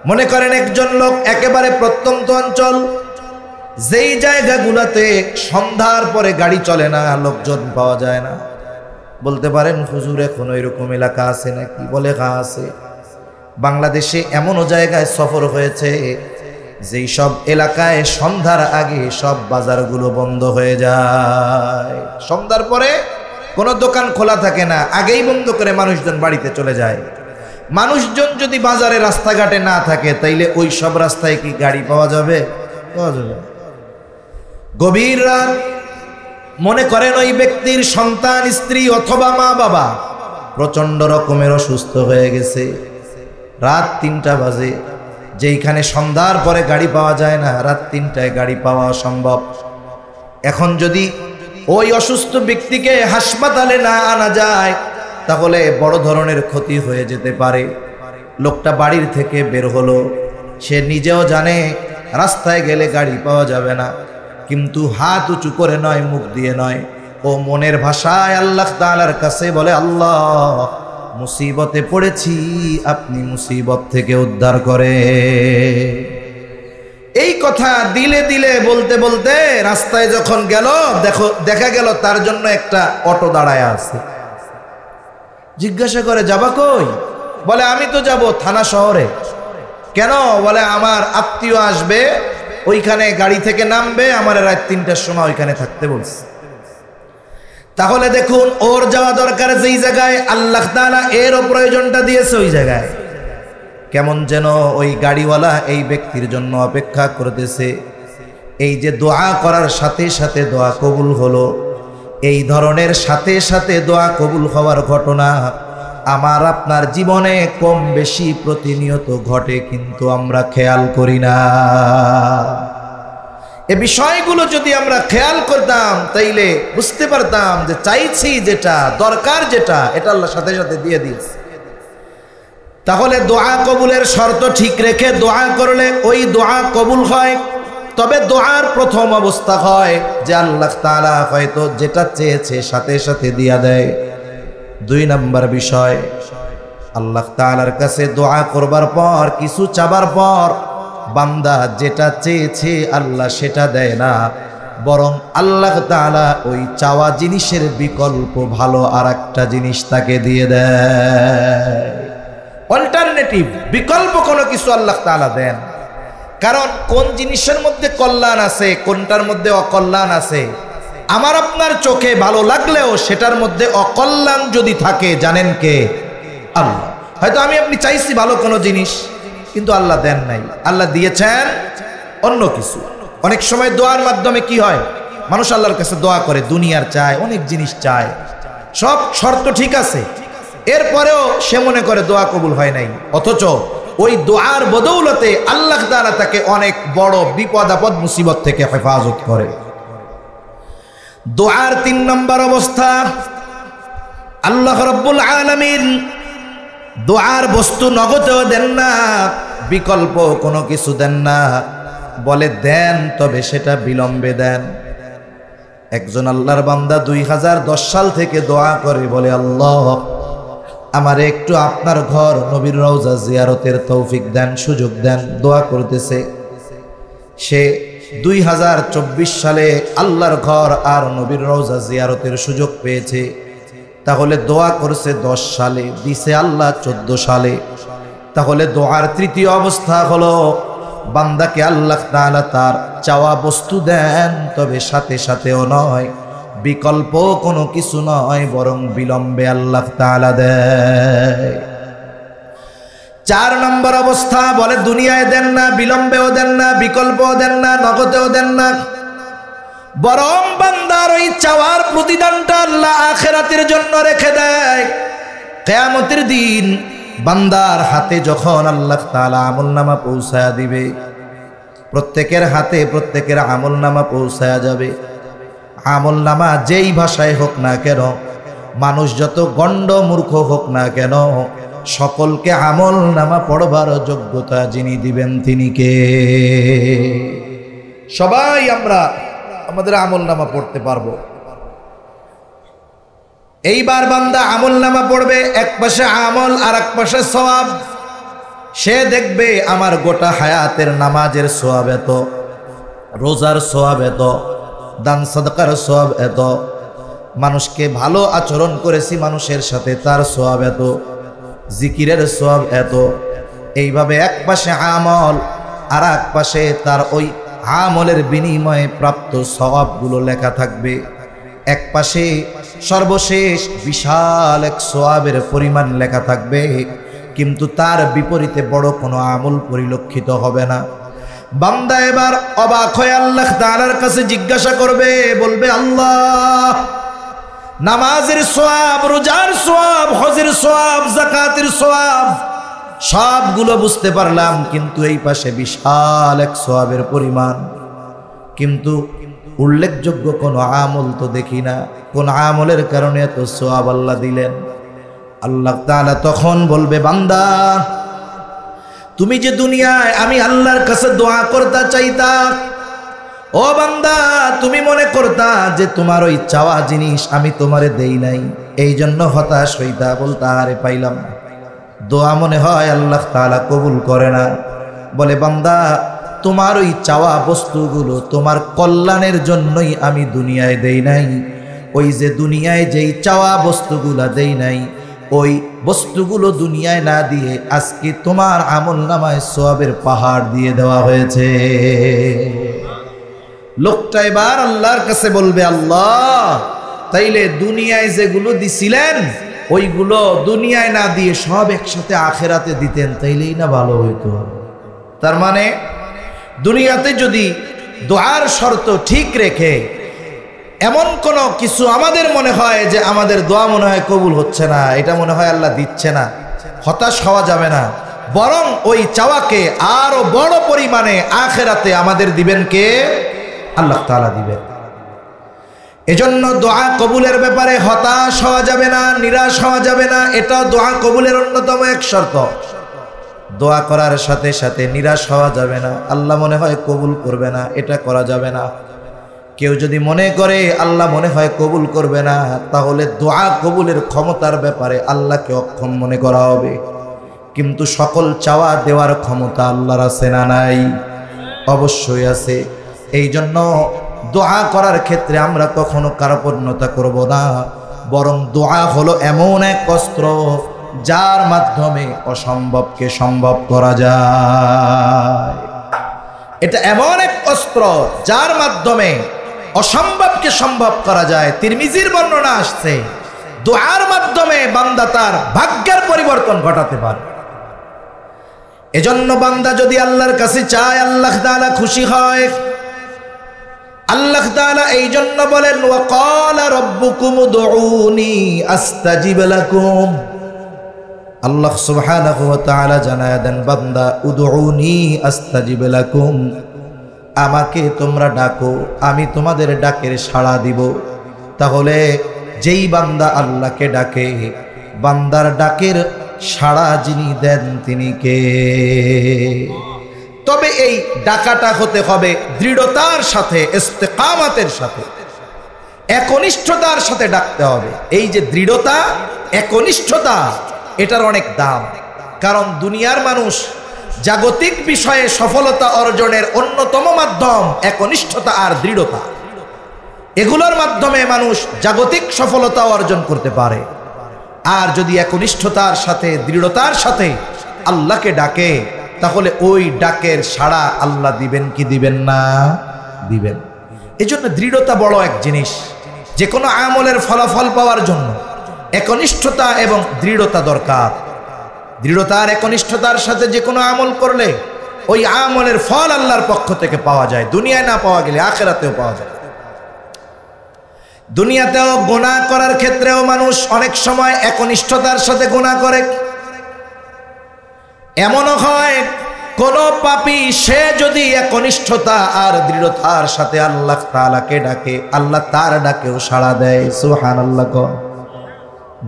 মনে করেন একজন লোক একেবারে প্রত্যন্ত অঞ্চল, যেই জায়গাগুলোতে সন্ধ্যার পরে গাড়ি চলে না, লোকজন পাওয়া যায় না। বলতে পারেন হুজুর এখন এরকম এলাকা আছে নাকি? বলে হ্যাঁ আছে। বাংলাদেশে এমনও জায়গায় সফর হয়েছে যেই সব এলাকায় সন্ধ্যার আগে সব বাজারগুলো বন্ধ হয়ে যায়। সন্ধ্যার পরে কোনো দোকান খোলা থাকে না, আগেই বন্ধ করে মানুষজন বাড়িতে চলে যায়। মানুষজন যদি বাজারে রাস্তাঘাটে না থাকে, তাইলে ওই সব রাস্তায় কি গাড়ি পাওয়া যাবে? পাওয়া যাবে। গভীর রাত, মনে করেন ওই ব্যক্তির সন্তান, স্ত্রী অথবা মা বাবা প্রচন্ড রকমের অসুস্থ হয়ে গেছে, রাত 3টা বাজে। যেইখানে সন্ধ্যার পরে গাড়ি পাওয়া যায় না, রাত 3টায় গাড়ি পাওয়া অসম্ভব। এখন যদি ওই অসুস্থ ব্যক্তিকে হাসপাতালে না আনা যায়, তাহলে বড় ধরনের ক্ষতি হয়ে যেতে পারে। লোকটা বাড়ির থেকে বের হলো, সে নিজেও জানে রাস্তায় গেলে গাড়ি পাওয়া যাবে না, কিন্তু হাত উঁচু করে নয়, মুখ দিয়ে নয়, ও মনের ভাষায় আল্লাহ তাআলার কাছে বলে, আল্লাহ মুসিবতে পড়েছি, আপনি মুসিবত থেকে উদ্ধার করে। এই কথা দিলে দিলে বলতে বলতে রাস্তায় যখন গেল, দেখা গেল তার জন্য একটা অটো দাঁড়ায় আছে। জিজ্ঞাসা করে যাবা কই? বলে আমি তো যাব থানা শহরে। কেন? বলে আমার আত্মীয় আসবে, ওইখানে গাড়ি থেকে নামবে, আমার রাত 3টার সময় ওইখানে থাকতে বলছে। তাহলে দেখুন, ওর যাওয়া দরকার যেই জায়গায়, আল্লাহ তাআলা এরও প্রয়োজনটা দিয়েছে ওই জায়গায়। কেমন যেন ওই গাড়িওয়ালা এই ব্যক্তির জন্য অপেক্ষা করতেছে। এই যে দোয়া করার সাথে সাথে দোয়া কবুল হলো, এই ধরনের সাথে সাথে দোয়া কবুল হওয়ার ঘটনা আমার আপনার জীবনে কম বেশি প্রতিনিয়ত ঘটে, কিন্তু আমরা খেয়াল করি না। এই বিষয়গুলো যদি আমরা খেয়াল করতাম, তাইলে বুঝতে পারতাম যে চাইছি যেটা, দরকার যেটা, এটা আল্লাহ সাথে সাথে দিয়ে দিয়েছে। তাহলে দোয়া কবুলের শর্ত ঠিক রেখে দোয়া করলে ওই দোয়া কবুল হয়। তবে দোয়ার প্রথম অবস্থা হয় যে আল্লাহ তাআলা হয়তো যেটা চেয়েছে সাথে সাথে দিয়া দেয়। 2 নাম্বার বিষয়, আল্লাহ তাআলার কাছে দোয়া করবার পর, কিছু চাবার পর বান্দা যেটা চেয়েছে আল্লাহ সেটা দেয় না, বরং আল্লাহ তাআলা ওই চাওয়া জিনিসের বিকল্প ভালো আর একটা জিনিস তাকে দিয়ে দেয়। অল্টারনেটিভ, বিকল্প কোনো কিছু আল্লাহ তাআলা দেন। কারণ কোন জিনিসের মধ্যে কল্যাণ আছে, কোনটার মধ্যে অকল্যাণ আছে, আমার আপনার চোখে ভালো লাগলেও সেটার মধ্যে অকল্যাণ যদি থাকে, জানেন কে? আল্লাহ। হয়তো আমি আপনি চাইছি ভালো কোনো জিনিস, কিন্তু আল্লাহ দেন নাই, আল্লাহ দিয়েছেন অন্য কিছু। অনেক সময় দোয়ার মাধ্যমে কি হয়, মানুষ আল্লাহর কাছে দোয়া করে, দুনিয়ার চায়, অনেক জিনিস চায়, সব শর্ত ঠিক আছে, এরপরেও সে মনে করে দোয়া কবুল হয় নাই। অথচ ওই দোয়ার বদৌলতে আল্লাহ তাআলা তাকে অনেক বড় বিপদ আপদ মুসিবত থেকে হেফাজত করে। দোয়ার 3 নম্বর অবস্থা, আল্লাহ রাব্বুল আলামিন দোয়ার বস্তু নগদেও দেন না, বিকল্প কোনো কিছু দেন না, বলে দেন তবে সেটা বিলম্বে দেন। একজন আল্লাহর বান্দা 2010 সাল থেকে দোয়া করে, বলে আল্লাহ আমারে একটু আপনার ঘর নবীর রওজা জিয়ারতের তৌফিক দেন, সুযোগ দেন। দোয়া করতেছে, সে 2024 সালে আল্লাহর ঘর আর নবীর রওজা জিয়ারতের সুযোগ পেয়েছে। তাহলে দোয়া করছে 10 সালে, দিছে আল্লাহ 14 সালে। তাহলে দোয়ার তৃতীয় অবস্থা হলো বান্দাকে আল্লাহ তাআলা তার চাওয়া বস্তু দেন, তবে সাথে সাথেও নয়, বিকল্প কোনো কিছু নয়, বরং বিলম্বে আল্লাহ তাআলা দেয়। 4 নম্বর অবস্থা, বলে দুনিয়ায় দেন না, বিলম্বেও দেন না, বিকল্পও দেন না, নগদেও দেন না, বরং বান্দার ওই চাওয়ার প্রতিদানটা আল্লাহ আখিরাতের জন্য রেখে দেয়। কিয়ামতের দিন বান্দার হাতে যখন আল্লাহ তাআলা আমলনামা পৌঁছায়া দিবে, প্রত্যেকের হাতে প্রত্যেকের আমলনামা পৌঁছায়া যাবে। আমলনামা যেই ভাষায় হোক না কেন, মানুষ যত গণ্ড মূর্খ হোক না কেন, সকলকে আমলনামা পড়বার যোগ্যতা যিনি দিবেন তিনি কে? সবাই আমরা আমাদের আমলনামা পড়তে পারবো। এইবার বান্দা আমলনামা পড়বে, এক পাশে আমল আর এক পাশে সওয়াব। সে দেখবে আমার গোটা হায়াতের নামাজের সওয়াব এত, রোজার সওয়াব এত, দান সাদকার সওয়াব এত, মানুষকে ভালো আচরণ করেছি মানুষের সাথে তার সওয়াব এত, জিকিরের সওয়াব এত। এইভাবে এক পাশে আমল আর এক পাশে তার ওই আমলের বিনিময়ে প্রাপ্ত সওয়াবগুলো লেখা থাকবে। এক পাশে সর্বশেষ বিশাল এক সওয়াবের পরিমাণ লেখা থাকবে, কিন্তু তার বিপরীতে বড় কোনো আমল পরিলক্ষিত হবে না। বান্দা এবার অবাক হয়ে আল্লাহ তাআলার কাছে জিজ্ঞাসা করবে, বলবে আল্লাহ নামাজের সওয়াব, রোজার সওয়াব, হজের সওয়াব, যাকাতের সওয়াব সবগুলো বুঝতে পারলাম, কিন্তু এই পাশে বিশাল এক সওয়াবের পরিমাণ, কিন্তু উল্লেখযোগ্য কোনো আমল তো দেখি না। কোন আমলের কারণে এত সওয়াব আল্লাহ দিলেন? আল্লাহ তাআলা তখন বলবে, বান্দা তুমি যে দুনিয়ায় আমি আল্লাহর কাছে দোয়া করতে চাইতা, ও বান্দা তুমি মনে করতা যে তোমার ওই চাওয়া জিনিস আমি তোমারে দেই নাই, এই জন্য হতাশ হইতা, বলতা আরে পাইলাম না। দোয়া মনে হয় আল্লাহ তাআলা কবুল করে না। বলে বান্দা তোমার ওই চাওয়া বস্তুগুলো তোমার কল্যাণের জন্যই আমি দুনিয়ায় দেই নাই। ওই যে দুনিয়ায় যেই চাওয়া বস্তুগুলা দেই নাই, ওই বস্তুগুলো দুনিয়ায় না দিয়ে আজকে তোমার আমলনামায় সওয়াবের পাহাড় দিয়ে দেওয়া হয়েছে। লোকটা এবার আল্লাহর কাছে বলবে, আল্লাহ তাইলে দুনিয়ায় যেগুলো দিছিলেন ওইগুলো দুনিয়ায় না দিয়ে সব একসাথে আখিরাতে দিতেন, তাইলেই না ভালো হইতো। তার মানে দুনিয়াতে যদি দোয়ার শর্ত ঠিক রেখে এমন কোনো কিছু আমাদের মনে হয় যে আমাদের দোয়া মনে হয় কবুল হচ্ছে না, এটা মনে হয় আল্লাহ দিচ্ছে না, হতাশ হওয়া যাবে না, বরং ওই চাওয়াকে আরো বড় পরিমাণে আখিরাতে আমাদের দিবেন কে? আল্লাহ তাআলা দিবেন। এজন্য দোয়া কবুলের ব্যাপারে হতাশ হওয়া যাবে না, নিরাশ হওয়া যাবে না, এটা দোয়া কবুলের অন্যতম এক শর্ত। দোয়া করার সাথে সাথে নিরাশ হওয়া যাবে না, আল্লাহ মনে হয় কবুল করবে না, এটা করা যাবে না। কেউ যদি মনে করে আল্লাহ মনে হয় কবুল করবে না, তাহলে দোয়া কবুলের ক্ষমতার ব্যাপারে আল্লাহকে অক্ষম মনে করা হবে। কিন্তু সকল চাওয়া দেওয়ার ক্ষমতা আল্লাহর আছে না নাই? অবশ্যই আছে। এই জন্য দোয়া করার ক্ষেত্রে আমরা কখনো কার্পণ্যতা করব না, বরং দোয়া হলো এমন এক অস্ত্র যার মাধ্যমে অসম্ভবকে সম্ভব করা যায়। এটা এমন এক অস্ত্র যার মাধ্যমে অসম্ভবকে সম্ভব করা যায়। তিরমিজির বর্ণনা আসছে, দোয়ার মাধ্যমে বান্দা তার ভাগ্যের পরিবর্তন ঘটাতে পারে। এজন্য বান্দা যদি আল্লাহর কাছে চায়, আল্লাহ তাআলা খুশি হয়। আল্লাহ তাআলা এই জন্য বলেন, ওয়া ক্বালা রাব্বুকুম উদউনি আস্তাজিব লাকুম। আল্লাহ সুবহানাহু ওয়া তাআলা জানায় দেন, বান্দা উদউনি আস্তাজিব লাকুম, আমাকে তোমরা ডাকো, আমি তোমাদের ডাকের সাড়া দিব। তাহলে যেই বান্দা আল্লাহকে ডাকে, বান্দার ডাকের সাড়া যিনি দেন তিনি কে? তবে এই ডাকাটা হতে হবে দৃঢ়তার সাথে, ইস্তেকামাতের সাথে, একনিষ্ঠতার সাথে ডাকতে হবে। এই যে দৃঢ়তা, একনিষ্ঠতা, এটার অনেক দাম। কারণ দুনিয়ার মানুষ জাগতিক বিষয়ে সফলতা অর্জনের অন্যতম মাধ্যম একনিষ্ঠতা আর দৃঢ়তা। এগুলোর মাধ্যমে মানুষ জাগতিক সফলতা অর্জন করতে পারে। আর যদি একনিষ্ঠতার সাথে, দৃঢ়তার সাথে আল্লাহকে ডাকে, তাহলে ওই ডাকের সাড়া আল্লাহ দিবেন কি দিবেন না? দিবেন। এজন্য দৃঢ়তা বড় এক জিনিস। যে কোনো আমলের ফলাফল পাওয়ার জন্য একনিষ্ঠতা এবং দৃঢ়তা দরকার। দৃঢ়তা আর একনিষ্ঠতার সাথে যে কোনো আমল করলে ওই আমলের ফল আল্লাহর পক্ষ থেকে পাওয়া যায়। দুনিয়ায় না পাওয়া গেলে আখিরাতেও পাওয়া যায়। দুনিয়াতেও গুনাহ করার ক্ষেত্রেও মানুষ অনেক সময় একনিষ্ঠতার সাথে গুনাহ করে। এমনও হয় কোন পাপী সে যদি একনিষ্ঠতা আর দৃঢ়তার সাথে আল্লাহ তাআলাকে ডাকে, আল্লাহ তার ডাকেও সাড়া দেয়। সুবহানাল্লাহ।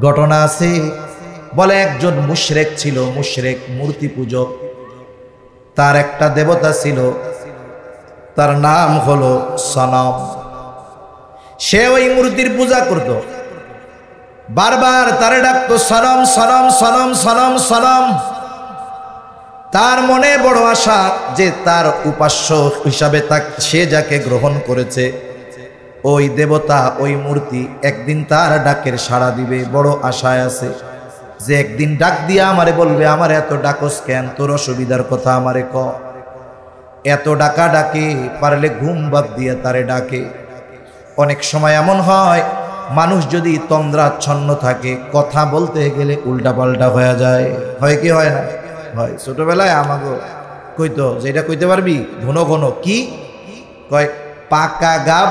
ঘটনা আছে, বলে একজন মুশরিক ছিল, মুশরিক মূর্তি পূজক। তার একটা দেবতা ছিল, তার নাম হলো সনম। সে ওই মূর্তির পূজা করত, বারবার তারে ডাকতো সনম সনম সনম সনম সনম। তার মনে বড় আশা যে তার উপাস্য হিসাবে সে যাকে গ্রহণ করেছে, ওই দেবতা, ওই মূর্তি একদিন তার ডাকের সাড়া দিবে। বড় আশায় আছে যে একদিন ডাক দিয়া আমারে বলবে, আমার এত ডাকস কেন, তোর অসুবিধার কথা আমারে ক। এত ডাকা ডাকে, পারলে ঘুম বাদ দিয়ে তারে ডাকে। অনেক সময় এমন হয়, মানুষ যদি তন্দ্রাচ্ছন্ন থাকে, কথা বলতে গেলে উল্টাপাল্টা হয়ে যায়। হয় কি হয় না? হয়। ছোটবেলায় আমাকে কইতো, যেটা কইতে পারবি ঘন ঘন কি কয়, পাকা গাব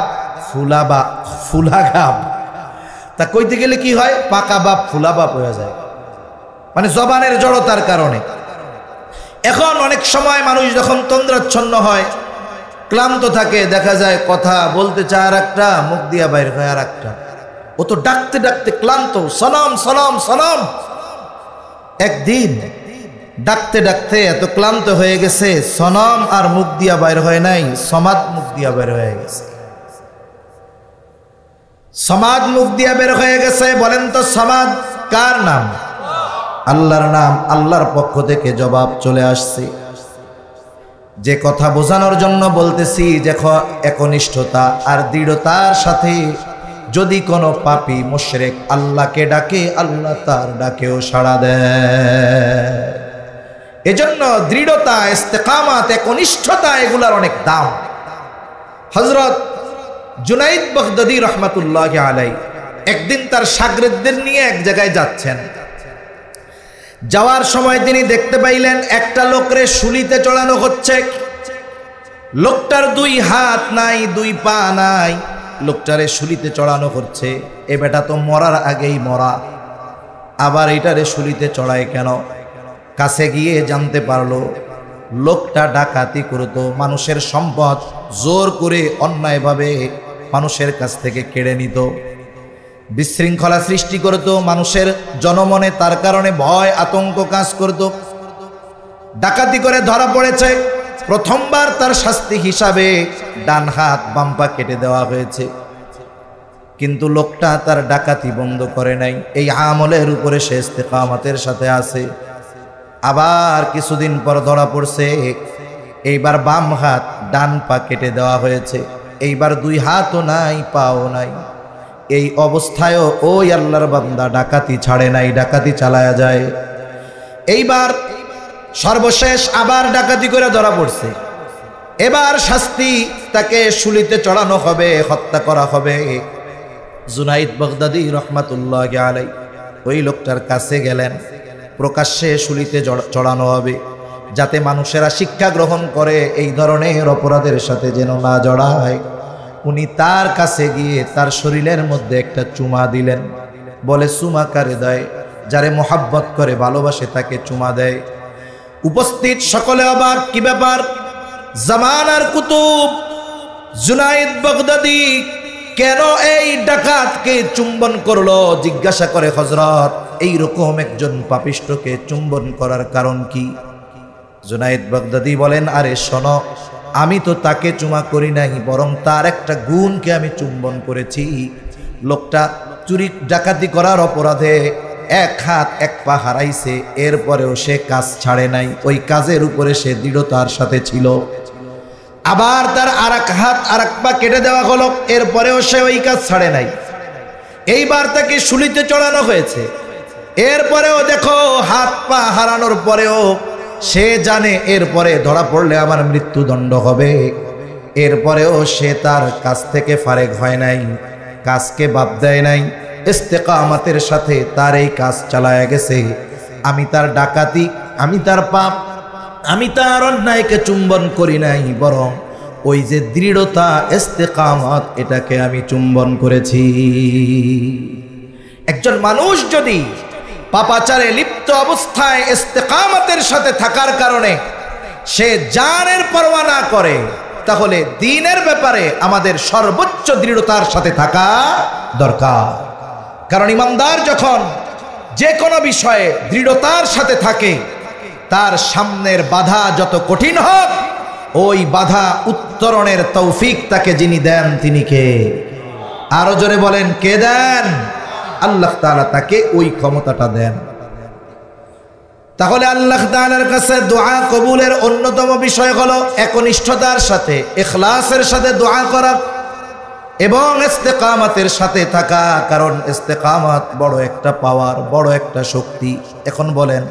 ফুলা বা ফুলা গাব। তা কইতে গেলে কি হয়, পাকা বাপ ফুলা বাপ হয়ে যায়, মানে জবানের জড়তার কারণে। এখন অনেক সময় মানুষ যখন তন্দ্রাচ্ছন্ন হয়, ক্লান্ত থাকে, দেখা যায় কথা বলতে চায় আর একটা, মুখ দিয়া বাইর হয় আর একটা। ও তো ডাকতে ডাকতে ক্লান্ত, সনম সনম সনম। একদিন ডাকতে ডাকতে এত ক্লান্ত হয়ে গেছে, সনম আর মুখ দিয়া বাইর হয় নাই, সমাদ মুখ দিয়া বের হয়ে গেছে। সমাদ মুখ দিয়া বের হয়ে গেছে। বলেন তো সমাদ কার নাম? আল্লাহর নাম। আল্লাহর পক্ষ থেকে জবাব চলে আসছে। যে কথা বোঝানোর জন্য বলতেছি, যে একনিষ্ঠতা আর দৃঢ়তার সাথে যদি কোনো পাপী মুশরিক আল্লাহকে ডাকে, আল্লাহ তার ডাকেও সাড়া দেয়। এজন্য দৃঢ়তা, ইস্তেকামাত, একনিষ্ঠতা, এগুলার অনেক দাম। হযরত জুনাইদ বাগদাদী রাহমাতুল্লাহি আলাইহি একদিন তার শাগিরদের নিয়ে এক জায়গায় যাচ্ছেন। যাওয়ার সময় তিনি দেখতে পাইলেন একটা লোকরে শুলিতে চড়ানো হচ্ছে। লোকটার দুই হাত নাই, দুই পা নাই, লোকটারে শুলিতে চড়ানো হচ্ছে। এ বেটা তো মরার আগেই মরা, আবার এটারে শুলিতে চড়ায় কেন? কাছে গিয়ে জানতে পারলো লোকটা ডাকাতি করতো, মানুষের সম্পদ জোর করে অন্যায়ভাবে মানুষের কাছ থেকে কেড়ে নিত, বিশৃঙ্খলা সৃষ্টি করত, মানুষের জনমনে তার কারণে ভয় আতঙ্ক কাজ করত। ডাকাতি করে ধরা পড়েছে, প্রথমবার তার শাস্তি হিসাবে ডান হাত বাম পা কেটে দেওয়া হয়েছে, কিন্তু লোকটা তার ডাকাতি বন্ধ করে নাই। এই আমলের উপরে সে ইস্তেকামতের সাথে আছে। আবার কিছুদিন পর ধরা পড়ছে, এইবার বাম হাত ডান পা কেটে দেওয়া হয়েছে, এইবার দুই হাতও নাই পাও নাই। এই অবস্থায়ও ওই আল্লাহর বান্দা ডাকাতি ছাড়ে নাই, ডাকাতি চালায়া যায়। এইবার সর্বশেষ আবার ডাকাতি করে ধরা পড়ছে। এবার শাস্তি, তাকে শুলিতে চড়ানো হবে, হত্যা করা হবে। জুনাইদ বাগদাদি রহমাতুল্লাহ আলাইহি ওই লোকটার কাছে গেলেন, প্রকাশ্যে শুলিতে চড়ানো হবে, যাতে মানুষেরা শিক্ষা গ্রহণ করে এই ধরনের অপরাধের সাথে যেন না জড়ায়। উনি তার কাছে গিয়ে তার শরীরের মধ্যে একটা চুমা দিলেন। বলে চুমা কারে দেয়? যারে মোহাব্বত করে, ভালোবাসে, তাকে চুমা দেয়। উপস্থিত সকলে অবাক, কি ব্যাপার? জামানার কুতুব জুনাইদ বাগদাদি কেন এই ডাকাতকে চুম্বন করলো? জিজ্ঞাসা করে, হযরত, এইরকম একজন পাপিষ্ঠকে চুম্বন করার কারণ কি? জুনাইদ বাগদাদি বলেন, আরে শোনো, আমি তো তাকে চুমা করি নাই, বরং তার একটা গুণকে আমি চুম্বন করেছি। লোকটা চুরি ডাকাতি করার অপরাধে এক হাত এক পা হারাইছে, এরপরেও সে কাজ ছাড়ে নাই, ওই কাজের উপরে সে দৃঢ়তার সাথে ছিল। আবার তার আর এক হাত আর এক পা কেটে দেওয়া হলো, এরপরেও সে ওই কাজ ছাড়ে নাই। এইবার তাকে শুলিতে চড়ানো হয়েছে, এরপরেও দেখো হাত পা হারানোর পরেও সে জানে এরপরে ধরা পড়লে আমার মৃত্যুদণ্ড হবে, এরপরেও সে তার কাজ থেকে ফারেক হয় নাই, কাজকে বাদ দেয় নাই, ইস্তেকামতের সাথে তার এই কাজ চালায়া গেছে। আমি তার ডাকাতি, আমি তার পাপ, আমি তার অন্যায়কে চুম্বন করি নাই, বরং ওই যে দৃঢ়তা, ইস্তেকামত, এটাকে আমি চুম্বন করেছি। একজন মানুষ যদি পাপাচারে লিপ্ত অবস্থায় ইস্তেকামতের সাথে থাকার কারণে সে জানের পরোয়া না করে, তাহলে দ্বীনের ব্যাপারে আমাদের সর্বোচ্চ দৃঢ়তার সাথে থাকা দরকার। কারণ ইমানদার যখন যে কোনো বিষয়ে দৃঢ়তার সাথে থাকে, তার সামনের বাধা যত কঠিন হোক, ওই বাধা উত্তরণের তৌফিক তাকে যিনি দেন, তিনি কে? আরো জোরে বলেন, কে দেন? আল্লাহ তাআলা তাকে ওই ক্ষমতাটা দেন। তাহলে আল্লাহ তাআলার কাছে দোয়া কবুলের অন্যতম বিষয় হলো একনিষ্ঠতার সাথে, ইখলাসের সাথে দোয়া করা এবং ইস্তেকামতের সাথে থাকা। কারণ ইস্তেকামত বড় একটা পাওয়ার, বড় একটা শক্তি। এখন বলেন,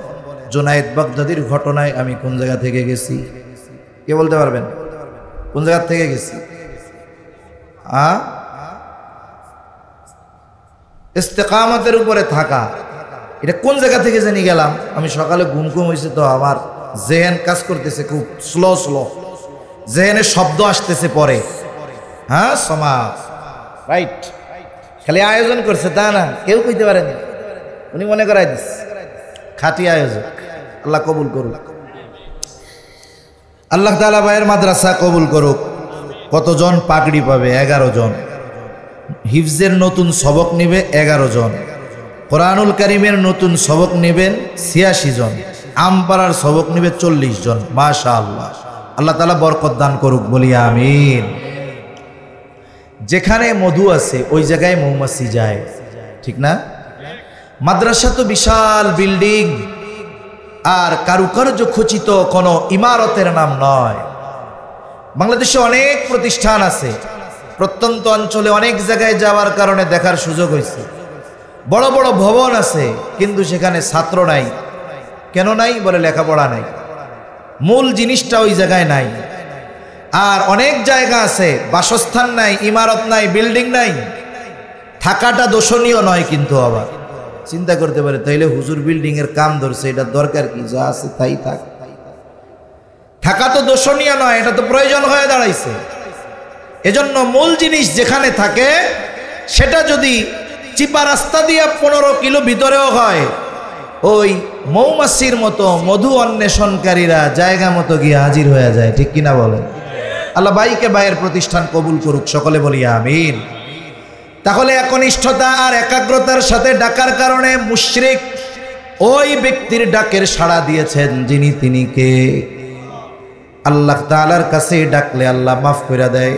জুনাইদ বাগদাদির ঘটনায় আমি কোন জায়গা থেকে গেছি? কে বলতে পারবেন কোন জায়গা থেকে গেছি? ইস্তেকামতের উপরে থাকা, এটা কোন জায়গা থেকে জানি গেলাম? আমি সকালে ঘুম হয়েছে তো আমার জেহেন কাজ করতেছে খুব স্লো স্লো, জেহেনে শব্দ আসতেছে পরে। হ্যাঁ, সমাজ রাইট, খালি আয়োজন করছে তা না, কেউ কইতে পারেনি, উনি মনে করাই দিস খাঁটি আয়োজক। আল্লাহ কবুল করুক, আল্লাহ তাআলা ভাইয়ের মাদ্রাসা কবুল করুক। কতজন পাগড়ি পাবে? 11 জন। হিফজের নতুন সবক নিবে 11 জন। কোরআনুল কারীমের নতুন সবক নেবেন 86 জন। আমপাড়ার সবক নিবে 40 জন। মাশাআল্লাহ, আল্লাহ তাআলা বরকত দান করুক, বলি আমিন। যেখানে মধু আছে ওই জায়গায় মৌমাছি যায়, ঠিক না? মাদ্রাসা তো বিশাল বিল্ডিং আর কারুকার্য খচিত কোনো ইমারতের নাম নয়। বাংলাদেশে অনেক প্রতিষ্ঠান আছে, প্রত্যন্ত অঞ্চলে অনেক জায়গায় যাওয়ার কারণে দেখার সুযোগ হয়েছে। বড় বড় ভবন আছে, কিন্তু সেখানে ছাত্র নাই। কেন নাই? বলে লেখাপড়া নাই, মূল জিনিসটা ওই জায়গায় নাই। আর অনেক জায়গা আছে বাসস্থান নাই, ইমারত নাই, বিল্ডিং নাই। থাকাটা দোষণীয় নয়, কিন্তু আবার চিন্তা করতে পারে, তাইলে হুজুর বিল্ডিং এর কাম ধরছে, এটা দরকার কি? যা আছে তাই থাক। থাকা তো দোষণীয় নয়, এটা তো প্রয়োজন হয়ে দাঁড়াইছে। এজন্য মূল জিনিস যেখানে থাকে সেটা যদি চিপা রাস্তা দিয়ে 15 কিলো ভিতরেও হয়, ওই মৌমাছির মতো মধু অন্বেষণকারীরা জায়গা মতো গিয়ে হাজির হয়ে যায়, ঠিক কিনা বলেন? আল্লাহ ভাইকে ভাইয়ের প্রতিষ্ঠান কবুল করুক, সকলে বলি আমিন। তাহলে একনিষ্ঠতা আর একাগ্রতার সাথে ডাকার কারণে মুশরিক ওই ব্যক্তির ডাকের সাড়া দিয়েছেন, যিনি তিনি কে? আল্লাহ তাআলার কাছে ডাকলে আল্লাহ মাফ করে দেয়।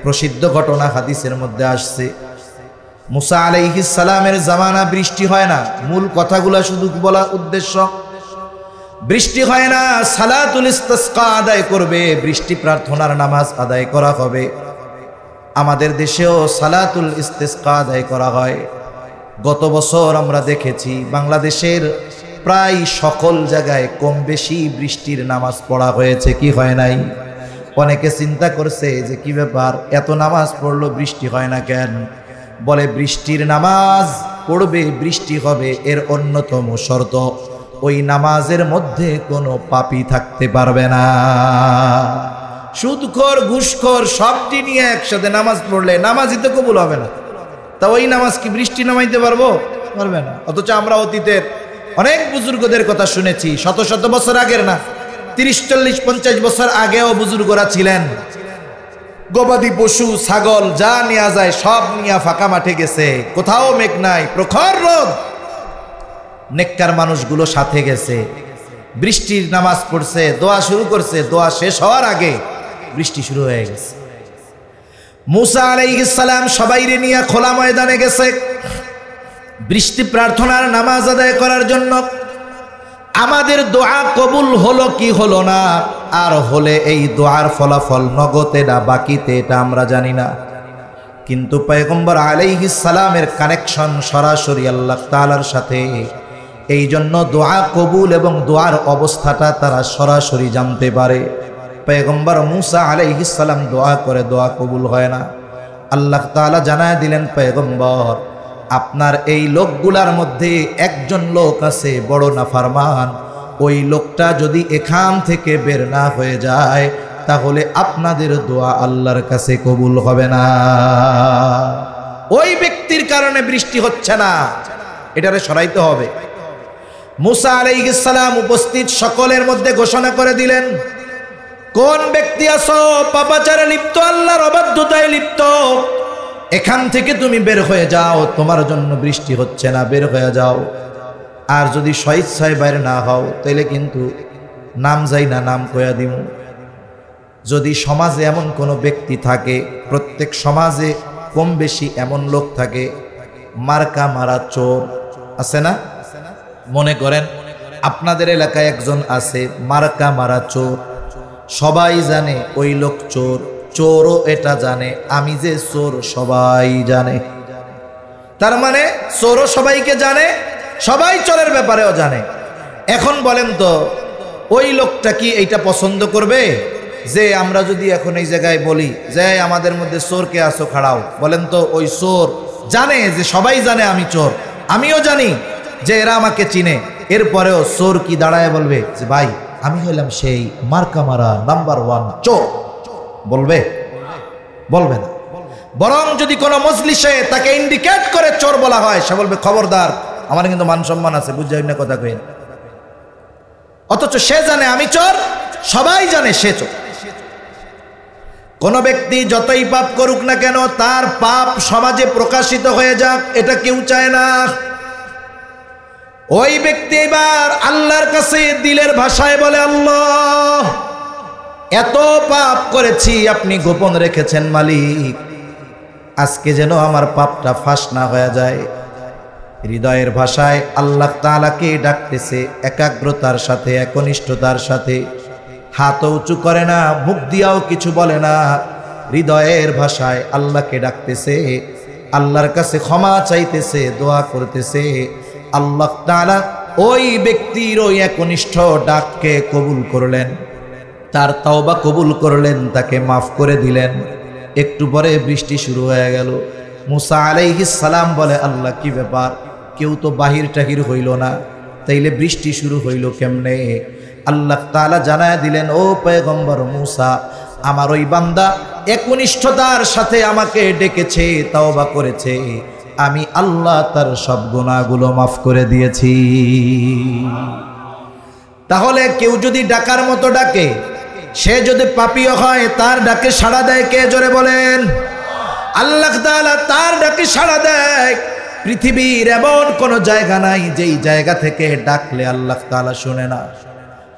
প্রসিদ্ধ ঘটনা হাদিসের মধ্যে আসছে, মুসা আলাইহিস সালামের জামানা বৃষ্টি হয় না। মূল কথাগুলা শুধু বলা উদ্দেশ্য, বৃষ্টি হয় না, সালাতুল ইস্তিসকা আদায় করবে, বৃষ্টি প্রার্থনার নামাজ আদায় করা হবে। আমাদের দেশেও সালাতুল ইস্তিসকা আদায় করা হয়। গত বছর আমরা দেখেছি বাংলাদেশের প্রায় সকল জায়গায় কম বেশি বৃষ্টির নামাজ পড়া হয়েছে, কি হয় নাই? অনেকে চিন্তা করছে যে কি ব্যাপার, এত নামাজ পড়লো বৃষ্টি হয় না কেন? বলে বৃষ্টির নামাজ পড়বে, বৃষ্টি হবে, এর অন্যতম শর্ত ওই নামাজের মধ্যে কোনো পাপী থাকতে পারবে না। সুদখোর ঘুষখোর সবটি নিয়ে একসাথে নামাজ পড়লে নামাজই তো কবুল হবে না। তা ওই নামাজ কি বৃষ্টি নামাইতে পারবো? পারবে না। অথচ আমরা অতীতের অনেক বুজুর্গদের কথা শুনেছি, শত শত বছর আগের না, 30, 40, 50 বছর আগেও বুজুর্গরা ছিলেন, গবাদি পশু ছাগল যা নেওয়া যায় সব নিয়ে ফাঁকা মাঠে গেছে, কোথাও মেঘ নাই, প্রখর রোদ, নেককার মানুষগুলো সাথে গেছে, বৃষ্টির নামাজ পড়ছে, দোয়া শুরু করছে, দোয়া শেষ হওয়ার আগে বৃষ্টি শুরু হয়ে গেছে। মুসা আলাইহিস সালাম সবাইরে নিয়ে খোলা ময়দানে গেছে বৃষ্টি প্রার্থনার নামাজ আদায় করার জন্য। আমাদের দোয়া কবুল হলো কি হলো না, আর হলে এই দোয়ার ফলাফল নগদে না বাকিতে, এটা আমরা জানি না। কিন্তু পয়গম্বর আলাইহিস সালামের কানেকশন সরাসরি আল্লাহ তাআলার সাথে, এই জন্য দোয়া কবুল এবং দোয়ার অবস্থাটা তারা সরাসরি জানতে পারে। পয়গম্বর মুসা আলাইহিস সালাম দোয়া করে, দোয়া কবুল হয় না। আল্লাহ তাআলা জানায় দিলেন, পয়গম্বর আপনার এই লোকগুলার মধ্যে একজন লোক আছে বড় নাফরমান, ওই লোকটা যদি এখান থেকে বের না হয়ে যায় তাহলে আপনাদের দোয়া আল্লাহর কাছে কবুল হবে না। ওই ব্যক্তির কারণে বৃষ্টি হচ্ছে না, এটারে সরাইতে হবে। মুসা আলাইহিস সালাম উপস্থিত সকলের মধ্যে ঘোষণা করে দিলেন, কোন ব্যক্তি আছো পাপাচারে লিপ্ত, আল্লাহর অবাধ্যতায় লিপ্ত, এখান থেকে তুমি বের হয়ে যাও, তোমার জন্য বৃষ্টি হচ্ছে না, বের হয়ে যাও। আর যদি স্বেচ্ছায় বাইরে না হও তাহলে কিন্তু নাম যাই না, নাম কয়া দিব। যদি সমাজে এমন কোনো ব্যক্তি থাকে, প্রত্যেক সমাজে কম বেশি এমন লোক থাকে, মার্কা মারা চোর আছে না? মনে করেন আপনাদের এলাকায় একজন আছে মার্কা মারা চোর, সবাই জানে ওই লোক চোর, চোরও এটা জানে, আমি যে চোর সবাই জানে। তার মানে চোরও সবাইকে জানে, সবাই চোরের ব্যাপারেও জানে। এখন বলেন তো ওই লোকটা কি এইটা পছন্দ করবে যে আমরা যদি এখন এই জায়গায় বলি যে আমাদের মধ্যে চোরকে আসো খাড়াও? বলেন তো ওই চোর জানে যে সবাই জানে আমি চোর, আমিও জানি যে এরা আমাকে চিনে, এরপরেও চোর কি দাঁড়ায় বলবে যে ভাই আমি হইলাম সেই মার্কা মারা নাম্বার 1 চোর? বলবে? বলবে না। বরং যদি কোনো মজলিসে তাকে ইন্ডিকেট করে চোর বলা হয়, সে বলবে খবরদার, আমার কিন্তু মান সম্মান আছে, বুঝাই না কথা কইন। অথচ সে জানে আমি চোর, সবাই জানে সে চোর। কোন ব্যক্তি যতই পাপ করুক না কেন তার পাপ সমাজে প্রকাশিত হয়ে যাক, এটা কেউ চায় না। ওই ব্যক্তি এবার আল্লাহর কাছে দিলের ভাষায় বলে, আল্লাহ এত পাপ করেছি আপনি গোপন রেখেছেন মালিক, আজকে যেন আমার পাপটা ফাঁস না হয়ে যায়। হৃদয়ের ভাষায় আল্লাহ তাআলাকে ডাকতেছে একাগ্রতার সাথে, একনিষ্ঠতার সাথে, হাত উঁচু করে না, মুখ দিয়াও কিছু বলে না, হৃদয়ের ভাষায় আল্লাহকে ডাকতেছে, আল্লাহর কাছে ক্ষমা চাইতেছে, দোয়া করতেছে। আল্লাহ তাআলা ওই ব্যক্তির ওই একনিষ্ঠ ডাককে কবুল করলেন, তার তওবা কবুল করলেন, তাকে মাফ করে দিলেন। একটু পরে বৃষ্টি শুরু হয়ে গেল। মুসা আলাইহিস সালাম বলে, আল্লাহ কি ব্যাপার, কেউ তো বাহির টাহির হইল না, তাইলে বৃষ্টি শুরু হইল কেমনে? আল্লাহ তাআলা জানায় দিলেন, ও পয়গম্বর মুসা, আমার ওই বান্দা একনিষ্ঠতার সাথে আমাকে ডেকেছে, তওবা করেছে, আমি আল্লাহ তার সব গুনাহগুলো মাফ করে দিয়েছি। তাহলে কেউ যদি ডাকার মতো ডাকে, সে যদি পাপীও হয়, তার ডাকে সাড়া দেয় কে? জোরে বলেন। আল্লাহ তাআলা তার ডাকে সাড়া দেয়। পৃথিবীর এমন কোন জায়গা নাই যেই জায়গা থেকে ডাকলে আল্লাহ তাআলা শুনে না।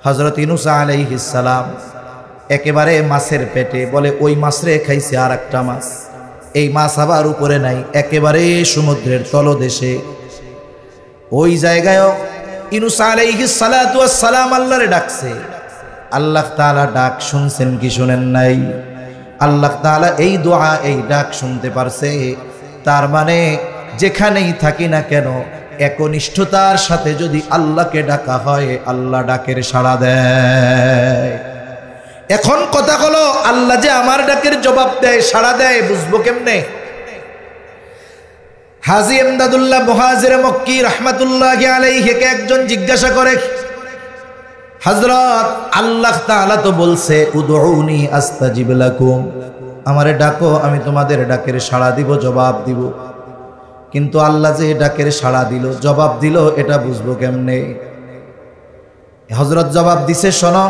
হযরত ইউনূস আলাইহিস সালাম একেবারে মাছের পেটে, বলে ওই মাছ রে খাইছে আর একটা মাছ, এই মাছ আবার উপরে নাই, একেবারে সমুদ্রের তলদেশে। ওই জায়গায়ও ইউনূস আলাইহিস সালাতু ওয়াস সালাম আল্লাহরে ডাকছে। আল্লাহ তাআলা ডাক শুনছেন কি শুনেন নাই? আল্লাহ তাআলা এই দোয়া, এই ডাক শুনতে পারছে। তার মানে যেখানেই থাকি না কেন একনিষ্ঠতার সাথে যদি আল্লাহকে ডাকা হয়, আল্লাহ ডাকের সাড়া দেয়। এখন কথা হলো, আল্লাহ যে আমার ডাকের জবাব দেয়, সাড়া দেয়, বুঝবো কেমনে? হাজী ইমদাদুল্লাহ মুহাজির মক্কি রাহমাতুল্লাহি আলাইহি কে একজন জিজ্ঞাসা করে, হযরত আল্লাহ তাআলা তো বলছে উদউনি আস্তাজিব লাকুম, আমারে ডাকো আমি তোমাদের ডাকের সাড়া দিব, জবাব দিব। কিন্তু আল্লাহ যে ডাকের সাড়া দিল, জবাব দিল, এটা বুঝবো কেমনে? হযরত জবাব দিছে, শোনো,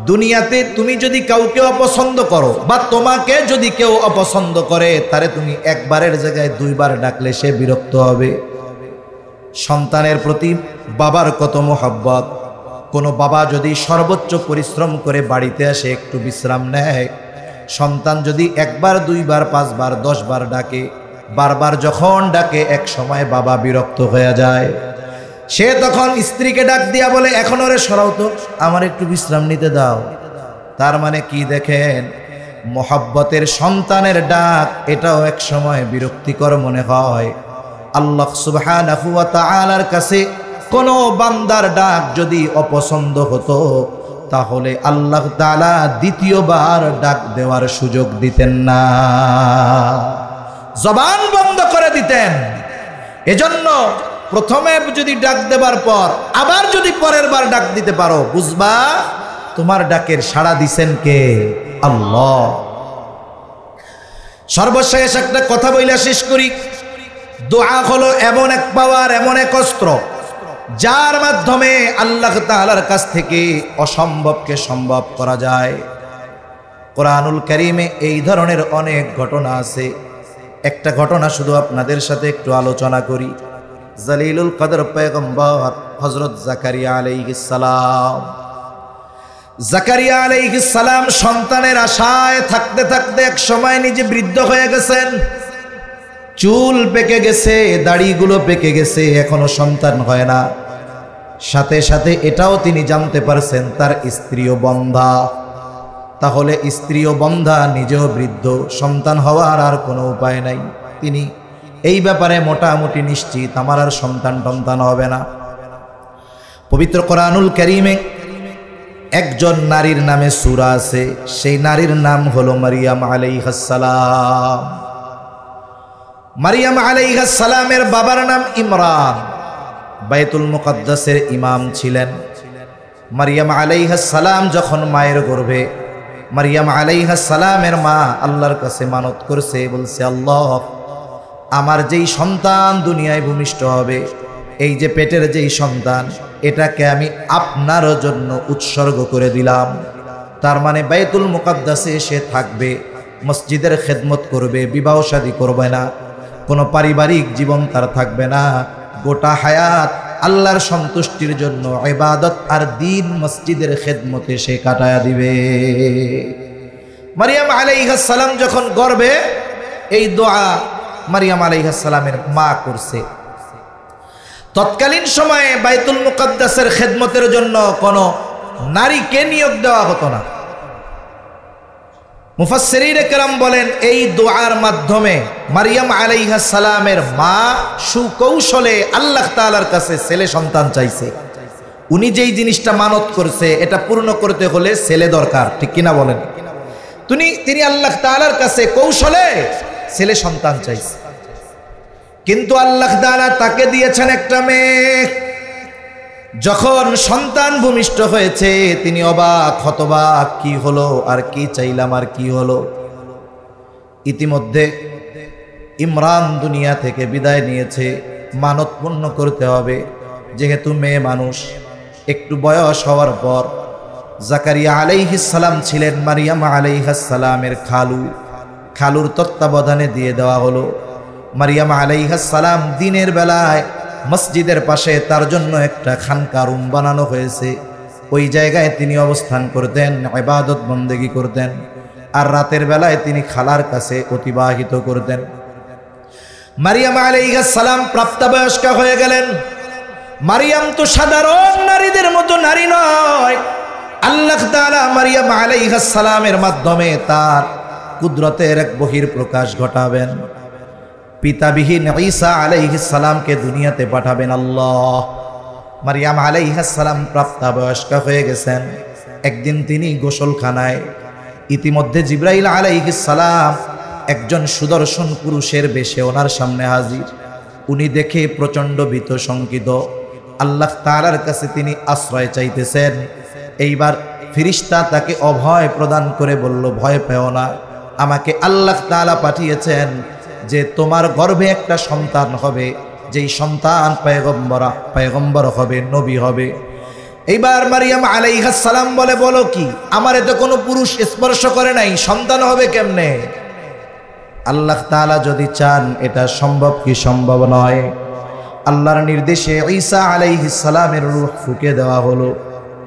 দুনিয়াতে তুমি যদি কাউকে অপছন্দ করো বা তোমাকে যদি কেউ অপছন্দ করে, তারে তুমি একবারের জায়গায় দুইবার ডাকলে সে বিরক্ত হবে। সন্তানের প্রতি বাবার কত মোহাব্বত। কোনো বাবা যদি সর্বোচ্চ পরিশ্রম করে বাড়িতে আসে, একটু বিশ্রাম নেয়, সন্তান যদি একবার দুইবার পাঁচবার 10 বার ডাকে, বারবার যখন ডাকে, এক সময় বাবা বিরক্ত হয়ে যায়। সে তখন স্ত্রীকে ডাক দিয়া বলে, এখন ওরে সরাও তো, আমার একটু বিশ্রাম নিতে দাও। তার মানে কি দেখেন, মোহাব্বতের সন্তানের ডাক এটাও এক সময় বিরক্তিকর মনে হয়। আল্লাহ সুবহানাহু ওয়া তাআলার কাছে কোনো বান্দার ডাক যদি অপছন্দ হতো, তাহলে আল্লাহ তাআলা দ্বিতীয়বার ডাক দেওয়ার সুযোগ দিতেন না, জবান বন্ধ করে দিতেন। এজন্য প্রথমে যদি ডাক দেবার পর আবার যদি পরের বার ডাক দিতে পারো, বুঝবা তোমার ডাকের সাড়া দিছেন কে? আল্লাহ। সর্বশেষ একটা কথা বইলা শেষ করি। দোয়া হলো এমন এক পাওয়ার, এমন এক অস্ত্র, যার মাধ্যমে আল্লাহ তাআলার কাছ থেকে অসম্ভবকে সম্ভব করা যায়। কোরআনুল কারীমে এই ধরনের অনেক ঘটনা আছে। একটা ঘটনা শুধু আপনাদের সাথে একটু আলোচনা করি। জালিলুল কদর পয়গম্বর হযরত জাকারিয়া আলাইহিস সালাম, জাকারিয়া আলাইহিস সালাম সন্তানের আশায় থাকতে থাকতে এক সময় নিজে বৃদ্ধ হয়ে গেছেন। চুল পেকে গেছে, দাড়িগুলো পেকে গেছে, এখনো সন্তান হয় না। সাথে সাথে এটাও তিনি জানতে পারছেন তার স্ত্রীও বন্ধা। তাহলে স্ত্রীও বন্ধা, নিজেও বৃদ্ধ, সন্তান হওয়ার আর কোনো উপায় নাই। তিনি এই ব্যাপারে মোটামুটি নিশ্চিত, আমার আর সন্তান হবে না। পবিত্র কোরআনুল কারীমে একজন নারীর নামে সূরা আছে, সেই নারীর নাম হলো মারিয়াম আলাইহাস সালাম। মারিয়াম আলাইহাস সালামের বাবার নাম ইমরান, বাইতুল মুকাদ্দাসের ইমাম ছিলেন। মারিয়াম আলাইহাস সালাম যখন মায়ের গর্ভে, মারিয়াম আলাইহাস সালামের মা আল্লাহর কাছে মানত করছে, বলছে, আল্লাহ, আমার যেই সন্তান দুনিয়ায় ভূমিষ্ঠ হবে, এই যে পেটের যেই সন্তান, এটাকে আমি আপনার জন্য উৎসর্গ করে দিলাম। তার মানে বাইতুল মুকাদ্দাসে সে থাকবে, মসজিদের খেদমত করবে, বিবাহ শাদী করবে না, কোনো পারিবারিক জীবন তার থাকবে না। গোটা হায়াত আল্লাহর সন্তুষ্টির জন্য ইবাদত আর দিন মসজিদের খেদমতে সে কাটায়া দিবে। মারিয়াম আলাইহিস সালাম যখন গর্ভে, এই দোয়া মারিয়াম আলাইহিস সালামের মা করছে। তৎকালীন সময়ে বাইতুল মুকাদ্দাসের খেদমতের জন্য কোনো নারীকে নিয়োগ দেওয়া হতো না। মুফাসসিরিনে কেরাম বলেন, এই দোয়ার মাধ্যমে মারিয়াম আলাইহিস সালামের মা সুকৌশলে আল্লাহ তাআলার কাছে ছেলে সন্তান চাইছে। উনি যেই জিনিসটা মানত করছে, এটা পূর্ণ করতে হলে ছেলে দরকার, ঠিক কিনা বলেন? তিনি আল্লাহ তাআলার কাছে কৌশলে ছেলে সন্তান চাইছে। কিন্তু আল্লাহ তাআলা তাকে দিয়েছেন একটা মেয়ে। যখন সন্তান ভূমিষ্ঠ হয়েছে, তিনি অবাক হতবাক, কি হলো, আর কি চাইলাম, আর কি হলো। ইতিমধ্যে ইমরান দুনিয়া থেকে বিদায় নিয়েছে, মানত পূর্ণ করতে হবে। যেহেতু মেয়ে মানুষ, একটু বয়স হওয়ার পর জাকারিয়া আলাইহিস সালাম ছিলেন মারিয়াম আলাইহিস সালামের খালুর তত্ত্বাবধানে দিয়ে দেওয়া হলো। মারিয়াম আলাইহিস সালাম দিনের বেলায় মসজিদের পাশে তার জন্য একটা খানকা রুম বানানো হয়েছে। ওই জায়গায় তিনি অবস্থান করতেন, ইবাদত বন্দেগী করতেন, আর রাতের বেলায় তিনি খালার কাছে অতিবাহিত করতেন। মারিয়াম আলাইহিস সালাম প্রাপ্তবয়স্কা হয়ে গেলেন। মারিয়াম তো সাধারণ নারীদের মতো নারী নয়। আল্লাহ তাআলা মারিয়াম আলাইহিস সালামের মাধ্যমে তার কুদরতের এক বহির প্রকাশ ঘটাবেন। পিতাবিহীন ঈসা আলাইহিস সালামকে দুনিয়াতে পাঠাবেন আল্লাহ। মারিয়াম আলাইহিস সালাম প্রাপ্তবয়স্কা হয়ে গেছেন। একদিন তিনি গোসলখানায়, ইতিমধ্যে জিবরাইল আলাইহিস সালাম একজন সুদর্শন পুরুষের বেশে ওনার সামনে হাজির। উনি দেখে প্রচণ্ড ভীত শঙ্কিত। আল্লাহ তাআলার কাছে তিনি আশ্রয় চাইতেছেন। এইবার ফেরেশতা তাকে অভয় প্রদান করে বলল, ভয় পেও না, আমাকে আল্লাহ তাআলা পাঠিয়েছেন যে তোমার গর্ভে একটা সন্তান হবে, যেই সন্তান পয়গম্বর হবে, নবী হবে। এইবার মারিয়াম আলাইহিস সালাম বলে, বলো কি, আমারে তো কোনো পুরুষ স্পর্শ করে নাই, সন্তান হবে কেমনে? আল্লাহ তাআলা যদি চান এটা সম্ভব কি সম্ভব নয়। আল্লাহর নির্দেশে ঈসা আলাইহিস সালামের রূহ ফুঁকে দেওয়া হলো।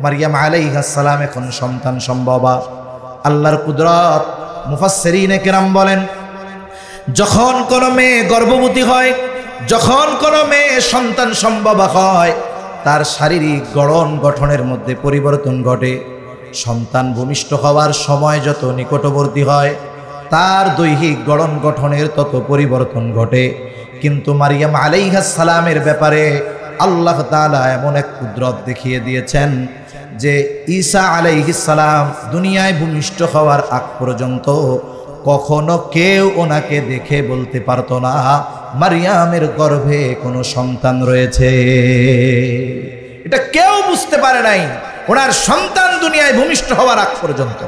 মারিয়াম আলাইহিস সালাম এখন সন্তান সম্ভবা। আল্লাহর কুদরত। মুফাসসিরিনে কেরাম বলেন, যখন কোনো মেয়ে গর্ভবতী হয়, যখন কোনো মেয়ে সন্তান সম্ভবা হয়, তার শারীরিক গঠনের মধ্যে পরিবর্তন ঘটে। সন্তান ভূমিষ্ঠ হওয়ার সময় যত নিকটবর্তী হয়, তার দৈহিক গঠনের তত পরিবর্তন ঘটে। কিন্তু মারিয়াম আলাইহিস সালামের ব্যাপারে আল্লাহ তাআলা এমন এক কুদরত দেখিয়ে দিয়েছেন যে ঈসা আলাইহিস সালাম দুনিয়ায় ভূমিষ্ঠ হওয়ার আগ পর্যন্ত কখনো কেউ ওনাকে দেখে বলতে পারতো না মারিয়ামের গর্ভে কোনো সন্তান রয়েছে। এটা কেউ বুঝতে পারে নাই ওনার সন্তান দুনিয়ায় ভূমিষ্ঠ হওয়ার আগ পর্যন্ত।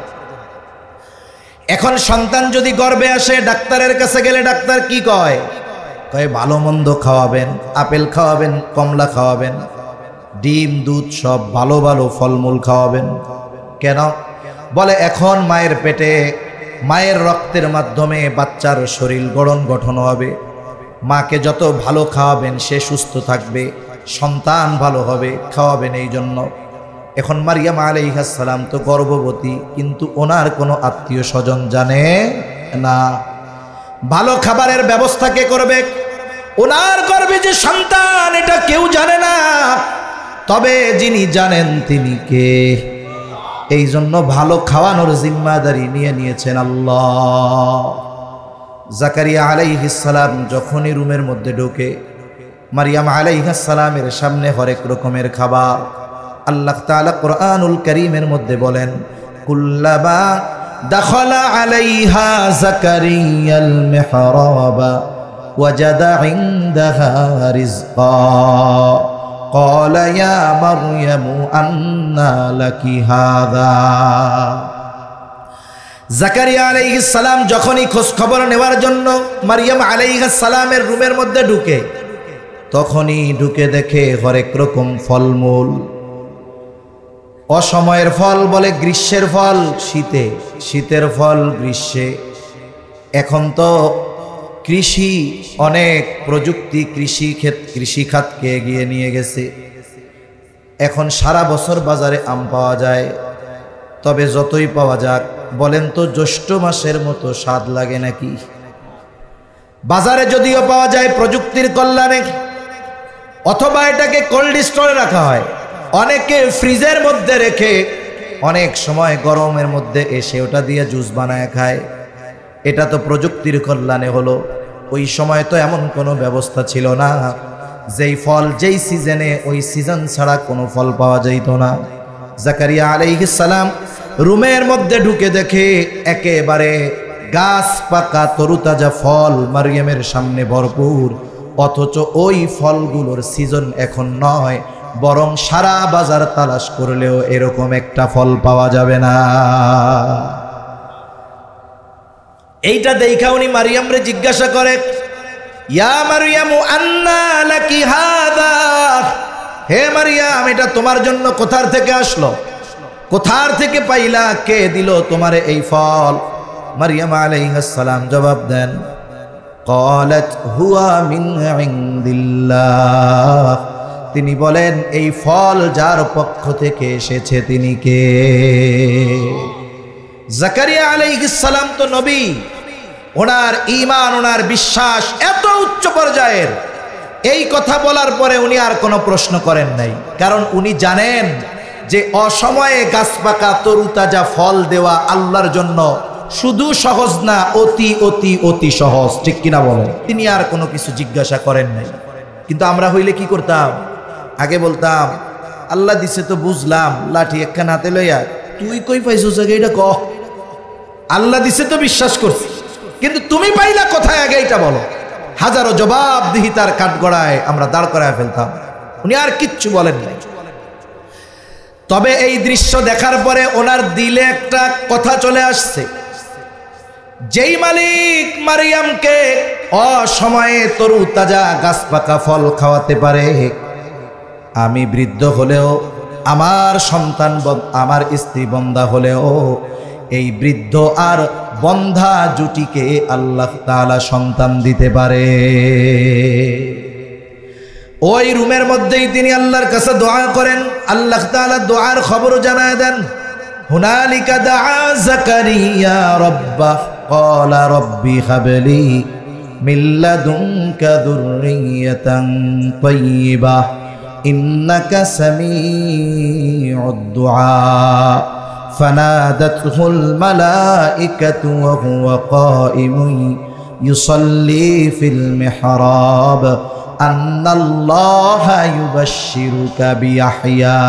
এখন সন্তান যদি গর্ভে আসে, ডাক্তারের কাছে গেলে ডাক্তার কি কয়? কয় ভালো মন্দ খাওয়াবেন, আপেল খাওয়াবেন, কমলা খাওয়াবেন, ডিম দুধ সব ভালো ভালো ফলমূল খাওয়াবেন। কেন? বলে এখন মায়ের পেটে মায়ের রক্তের মাধ্যমে বাচ্চার শরীর গঠন হবে। মাকে যত ভালো খাওয়াবেন সে সুস্থ থাকবে, সন্তান ভালো হবে, খাওয়াবেন এই জন্য। এখন মারিয়াম আলাইহিস সালাম তো গর্ভবতী, কিন্তু ওনার কোনো আত্মীয় স্বজন জানে না। ভালো খাবারের ব্যবস্থা কে করবে? ওনার গর্ভে যে সন্তান এটা কেউ জানে না, তবে যিনি জানেন তিনি কে? এই জন্য ভালো খাওয়ানোর জিম্মাদারি নিয়ে নিয়েছেন আল্লাহ। জাকারিয়া আলাইহিস সালাম যখনই রুমের মধ্যে ঢোকে, মারিয়াম আলাইহিস সালামের সামনে হরেক রকমের খাবার। আল্লাহ তাআলা কুরআনুল কারীমের মধ্যে বলেন, কুল্লামা দাখালা আলাইহা জাকারিয়াল মিহরাবা ওয়াজাদা ইনদাহা রিজকা ক্বালা ইয়া মারইয়ামু আন্না লাকি হাযা। জাকারিয়া আলাইহিস সালাম যখনই খোঁজ খবর নেওয়ার জন্য মারিয়াম আলাইহিস সালামের রুমের মধ্যে ঢুকে, তখনই ঢুকে দেখে হরেক রকম ফলমূল। অসময়ের ফল বলে গ্রীষ্মের ফল শীতে, শীতের ফল গ্রীষ্মে। এখন তো কৃষি অনেক প্রযুক্তি কৃষি খাতকে এগিয়ে নিয়ে গেছে। এখন সারা বছর বাজারে আম পাওয়া যায়। তবে যতই পাওয়া যাক, বলেন তো জ্যৈষ্ঠ মাসের মতো স্বাদ লাগে নাকি? বাজারে যদিও পাওয়া যায় প্রযুক্তির কল্যাণে, অথবা এটাকে কোল্ড স্টোরে রাখা হয়, অনেকে ফ্রিজের মধ্যে রেখে অনেক সময় গরমের মধ্যে এসে ওটা দিয়ে জুস বানায় খায়। এটা তো প্রযুক্তির কল্যাণে হলো। ওই সময় তো এমন কোনো ব্যবস্থা ছিল না, যেই ফল যেই সিজনে ওই সিজন ছাড়া কোনো ফল পাওয়া যেত না। জাকারিয়া আলাইহিস সালাম রুমের মধ্যে ঢুকে দেখে একেবারে গাছ পাকা তরুতাজা ফল মারিয়ামের সামনে ভরপুর, অথচ ওই ফলগুলোর সিজন এখন নয়, বরং সারা বাজার তালাশ করলেও এরকম একটা ফল পাওয়া যাবে না। এইটা দেখা উনি মারিয়ামরে জিজ্ঞাসা করে, ইয়া মারিয়ামু আন্না লাকি হাযা, হে মারিয়াম এটা তোমার জন্য কোথার থেকে আসলো, কোথার থেকে পাইলা, কে দিল তোমারে এই ফল? মারিয়াম আলাইহিস সালাম জবাব দেন, ক্বালাত হুয়া মিন ইনদিল্লাহ, তিনি বলেন, এই ফল যার পক্ষ থেকে এসেছে তিনি কে? জাকারিয়া আলাইহিস সালাম তো নবী, ওনার ঈমান, ওনার বিশ্বাস এত উচ্চ পর্যায়ের, এই কথা বলার পরে উনি আর কোনো প্রশ্ন করেন নাই। কারণ উনি জানেন যে অসময়ে গাছ পাকা তরুতাজা ফল দেওয়া আল্লাহর জন্য শুধু সহজ না, অতি অতি অতি সহজ। ঠিক কিনা বলেন? তিনি আর কোনো কিছু জিজ্ঞাসা করেন নাই। কিন্তু আমরা হইলে কি করতাম? আগে বলতাম, আল্লাহ দিছে তো বুঝলাম, লাঠি একখান হাতে লইয়া তুই কই পাইছিস আগে এটা কহ। আল্লাহ দিছে তো বিশ্বাস করছি, কিন্তু তুমি পাইলা কোথায় আগে এটা বলো। হাজারো জবাবদিহিতার কাঠগড়ায় আমরা দাঁড় করায় ফেলতাম। উনি আর কিচ্ছু বলেন নাই। তবে এই দৃশ্য দেখার পরে ওনার দিলে একটা কথা চলে আসছে, যেই মালিক মারিয়ামকে অসময়ে তরু তাজা গাছ পাকা ফল খাওয়াতে পারে, আমি বৃদ্ধ হলেও, আমার সন্তান, আমার স্ত্রী বন্ধা হলেও এই বৃদ্ধ আর বন্ধা জুটিকে আল্লাহ তাআলা সন্তান দিতে পারে। ওই রুমের মধ্যেই তিনি আল্লাহর কাছে দোয়া করেন। আল্লাহ তাআলা দোয়ার খবর জানায় দেন, হুনালিকা দাআ জাকারিয়া রাব্বাহ ক্বালা রব্বি হাবলি মিন লাদুনকা যুররিয়াতান তাইয়্যিবাহ ইন্নাকা সামিউদ দুআ ফানাদাতহুল মালাইকাতু ওয়া হুয়া কাইমুন ইউসাল্লি ফিল মিহরাব আন্নাল্লাহা ইউবাশশিরুকা বিয়াহইয়া।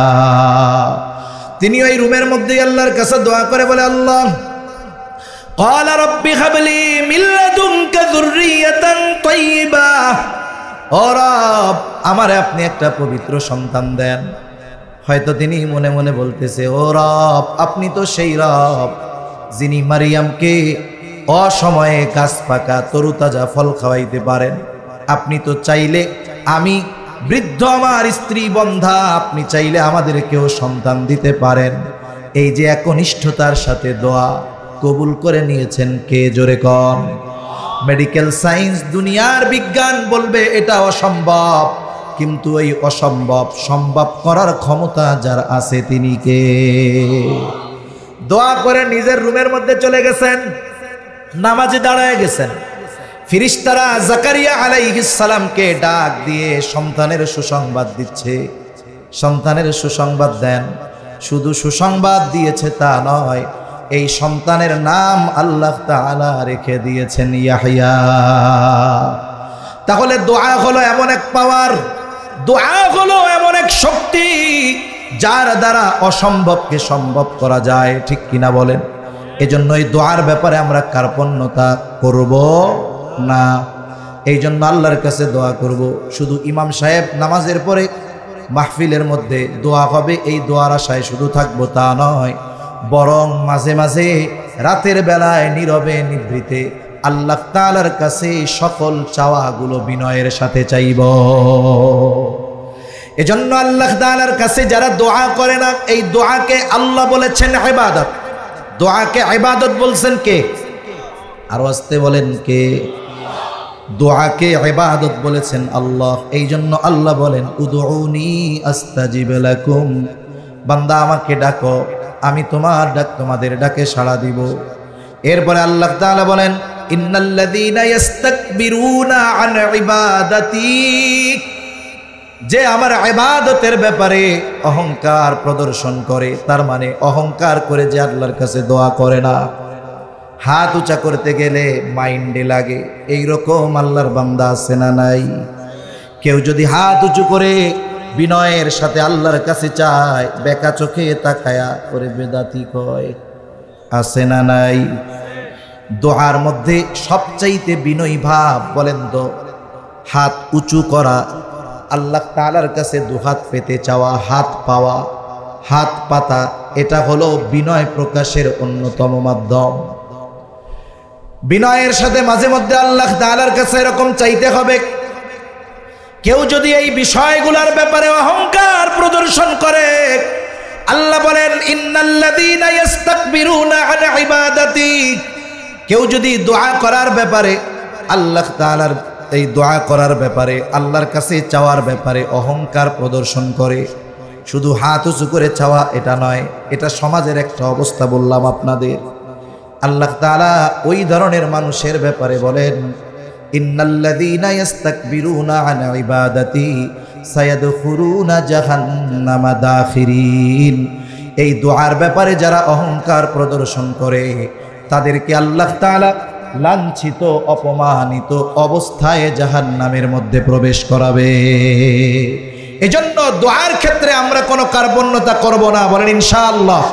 তিনি ওই রুমের মধ্যে আল্লাহর কাছে দোয়া করে বলে, আল্লাহ ক্বালা রব্বি হাবলি মিন লাদুনকা যুররিয়াতান তাইয়্যিবাহ, ও রব আমারে আপনি একটা পবিত্র সন্তান দেন। হয়তো তিনি মনে মনে বলতেছে, ও রব আপনি তো সেই রব যিনি মারিয়ামকে অসময়ে গাছ পাকা তরুতাজা ফল খাওয়াইতে পারেন। আপনি তো চাইলে, আমি বৃদ্ধ, আমার স্ত্রী বন্ধা, আপনি চাইলে আমাদেরকেও সন্তান দিতে পারেন। এই যে একনিষ্ঠতার সাথে দোয়া কবুল করে নিয়েছেন কে? জোরে কন। মেডিকেল সায়েন্স, দুনিয়ার বিজ্ঞান বলবে এটা অসম্ভব, কিন্তু এই অসম্ভব সম্ভব করার ক্ষমতা যার আছে তিনি কে? দোয়া করে নিজের রুমের মধ্যে চলে গেছেন, নামাজে দাঁড়ায় গেছেন। ফেরেশতারা জাকারিয়া আলাইহিস সালামকে ডাক দিয়ে সন্তানের সুসংবাদ দিচ্ছে। সন্তানের সুসংবাদ দেন। শুধু সুসংবাদ দিয়েছে তা নয়, এই সন্তানের নাম আল্লাহ তাআলা রেখে দিয়েছেন ইয়াহইয়া। তাহলে দোয়া হলো এমন এক পাওয়ার, দোয়া হলো এমন এক শক্তি যার দ্বারা অসম্ভবকে সম্ভব করা যায়। ঠিক কিনা বলেন? এজন্য এই দোয়ার ব্যাপারে আমরা কার্পণ্যতা করব না। এই জন্য আল্লাহর কাছে দোয়া করব। শুধু ইমাম সাহেব নামাজের পরে মাহফিলের মধ্যে দোয়া হবে, এই দোয়ার আশায় শুধু থাকবো তা নয়, বরং মাঝে মাঝে রাতের বেলায় নীরবে নিভৃতে আল্লাহ তাআলার কাছে সকল চাওয়াগুলো বিনয়ের সাথে চাইব। এজন্য আল্লাহ তাআলার কাছে যারা দোয়া করে না, এই দোয়াকে আল্লাহ বলেছেন ইবাদত। দোয়াকে ইবাদত বলছেন কে? আর আস্তে বলেন কে? দোয়াকে ইবাদত বলেছেন আল্লাহ। এই জন্য আল্লাহ বলেন, উদউনি আস্তাজিব লাকুম, বান্দা আমাকে ডাকো, আমি তোমাদের ডাকে সাড়া দিব। এরপরে আল্লাহ তাআলা বলেন, ইন্নাল্লাযীনা ইস্তাকবিরুনা আন ইবাদাতি, যে আমার ইবাদতের ব্যাপারে অহংকার প্রদর্শন করে, তার মানে অহংকার করে যে আল্লাহর কাছে দোয়া করে না, হাত উঁচা করতে গেলে মাইন্ডে লাগে, এইরকম আল্লাহর বান্দা আছে না নাই? কেউ যদি হাত উঁচু করে বিনয়ের সাথে আল্লাহর কাছে চায়, বেকা চোখে তাকায়া করে বেদাতি কয়, আছে না নাই? দোয়ার মধ্যে সবচাইতে বিনয়ী ভাব বলেন তো হাত উঁচু করা, আল্লাহ তাআলার কাছে দুহাত পেতে চাওয়া, হাত পাওয়া, হাত পাতা, এটা হলো বিনয় প্রকাশের অন্যতম মাধ্যম। বিনয়ের সাথে মাঝে মধ্যে আল্লাহ তাআলার কাছে এরকম চাইতে হবে। কেউ যদি এই বিষয়গুলোর ব্যাপারে অহংকার প্রদর্শন করে, আল্লাহ বলেন, ইন্নাল্লাযীনা ইস্তাকবিরুনা আন ইবাদাতি, কেউ যদি দোয়া করার ব্যাপারে আল্লাহ তাআলার এই দোয়া করার ব্যাপারে, আল্লাহর কাছে চাওয়ার ব্যাপারে অহংকার প্রদর্শন করে। শুধু হাত উঁচু করে চাওয়া এটা নয়, এটা সমাজের একটা অবস্থা বললাম আপনাদের। আল্লাহ তাআলা ওই ধরনের মানুষের ব্যাপারে বলেন, ইন্নাল্লাযীনা ইস্তাকবিরুনা আন ইবাদাতি সায়াদখুলুনা জাহান্নামা দাখিরিন। এই দোয়ার ব্যাপারে যারা অহংকার প্রদর্শন করে তাদেরকে আল্লাহ তাআলা লাঞ্ছিত অপমানিত অবস্থায় জাহান্নামের মধ্যে প্রবেশ করাবে। এজন্য দোয়ার ক্ষেত্রে আমরা কোনো কার্পণ্যতা করব না, বলেন ইনশাআল্লাহ।